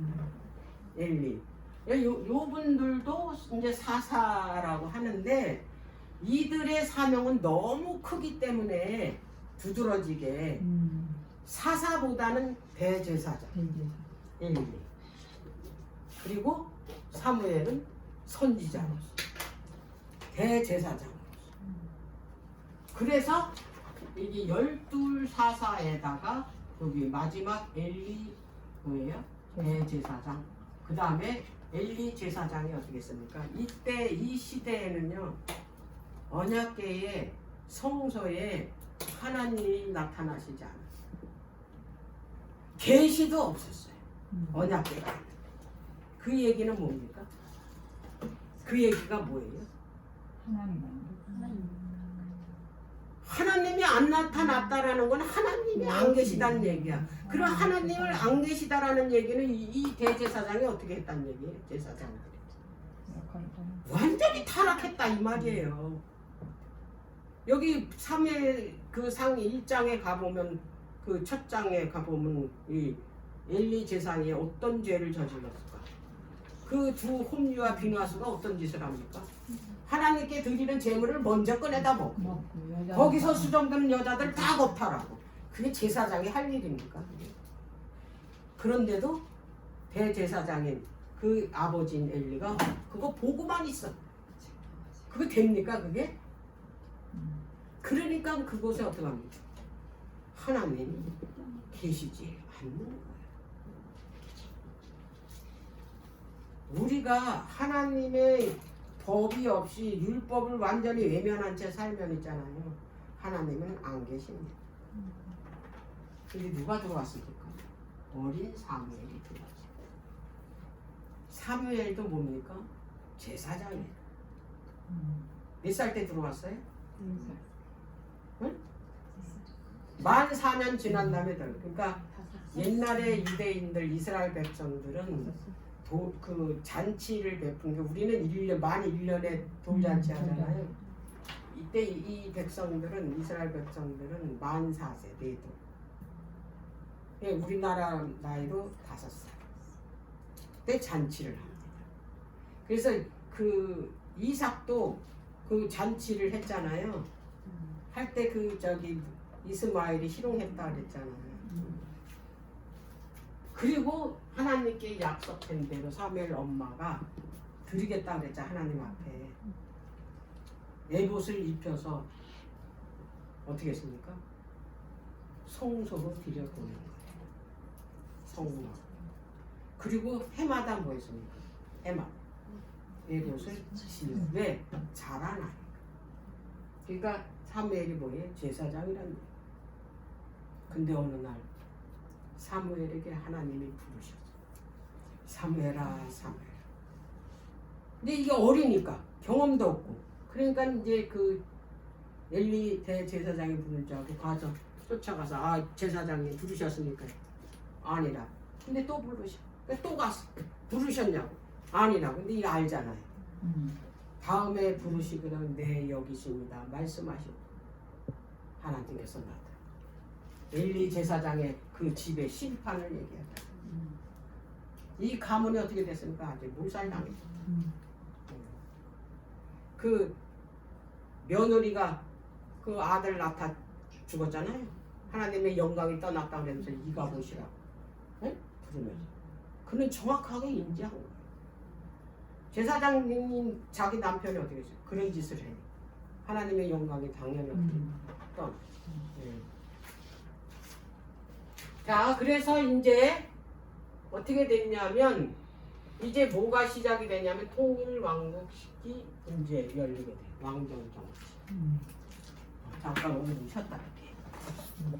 엘리. 요 분들도 이제 사사라고 하는데 이들의 사명은 너무 크기 때문에 두드러지게 사사보다는 대제사장 엘리. 그리고 사무엘은 선지자로서 대제사장. 그래서 이게 12사사에다가 여기 마지막 엘리 뭐예요? 대제사장. 그 다음에 엘리 제사장이 어떻게 했습니까? 이때 이 시대에는요 언약궤의 성소에 하나님이 나타나시지 않았어요. 계시도 없었어요. 언약궤가. 그 얘기는 뭡니까? 그 얘기가 뭐예요? 하나님이 안 나타났다라는 건 하나님이 안 계시다는 얘기야. 그럼 하나님을 안 계시다라는 얘기는 이 대제사장이 어떻게 했다는 얘기예요? 제사장들이 완전히 타락했다 이 말이에요. 여기 3회 그 상 1장에 가보면 그 첫 장에 가보면 이 엘리 제사장이 어떤 죄를 저질렀을까? 그 두 홈리와 비누아스가 어떤 짓을 합니까? 하나님께 드리는 제물을 먼저 꺼내다 먹고 거기서 수정되는 여자들 다 겁탈하고 그게 제사장이 할 일입니까? 그런데도 대제사장인 그 아버지인 엘리가 그거 보고만 있어. 그거 됩니까 그게? 그러니까 그곳에 어떻게 합니까? 하나님이 계시지 않는 거예요. 우리가 하나님의 법이 없이 율법을 완전히 외면한 채 살면 있잖아요. 하나님은 안 계십니다. 근데 누가 들어왔습니까? 어린 사무엘이 들어왔어요. 사무엘도 뭡니까? 제사장이에요. 몇 살 때 들어왔어요? 만 4년 지난 다음에 들어. 그러니까 옛날에 유대인들 이스라엘 백성들은 그 잔치를 베푼 게 우리는 1년 만 1년에 돌잔치 하잖아요. 이때 이 백성들은 이스라엘 백성들은 만 4세 내도. 우리나라 나이로 5살. 그때 잔치를 합니다. 그래서 그 이삭도 그 잔치를 했잖아요. 할 때 그 저기 이스마엘이 희롱했다 그랬잖아요. 그리고 하나님께 약속한 대로 사무엘 엄마가 드리겠다 그랬죠. 하나님 앞에 에봇을 입혀서 어떻게 했습니까? 성소로 들여보낸 거예요. 성막. 그리고 해마다 뭐 했습니까? 해마다 에봇을 지어. 왜? 자라나니까. 그러니까 사무엘이 뭐예요? 제사장이란 거예요. 근데 어느 날 사무엘에게 하나님이 부르셨어요. 사무엘아, 사무엘아. 근데 이게 어리니까 경험도 없고, 그러니까 이제 그 엘리 대제사장이 부른 줄 알고 가서 쫓아가서 아 제사장님 부르셨습니까? 아니라. 근데 또 부르셔. 또 가서 부르셨냐고. 아니라. 근데 이거 알잖아요. 다음에 부르시기는 네 여기 있습니다. 말씀하시고 하나님께서 나타나. 엘리 제사장의 그 집의 심판을 얘기하다. 이 가문이 어떻게 됐습니까? 아주 몰살당했죠. 그 며느리가 그 아들 낳다 죽었잖아요. 하나님의 영광이 떠났다 그러면서 이가 보시라고 부르면서 그는 정확하게 인지한 거예요. 제사장님 자기 남편이 어떻게 했어요? 그런 짓을 해요. 하나님의 영광이 당연히 떠났죠. 자, 그래서 이제 어떻게 됐냐면 이제 뭐가 시작이 되냐면 통일 왕국 시기 이제 열리게 돼요. 왕정 정치. 잠깐 오늘 쉬었다 할게요.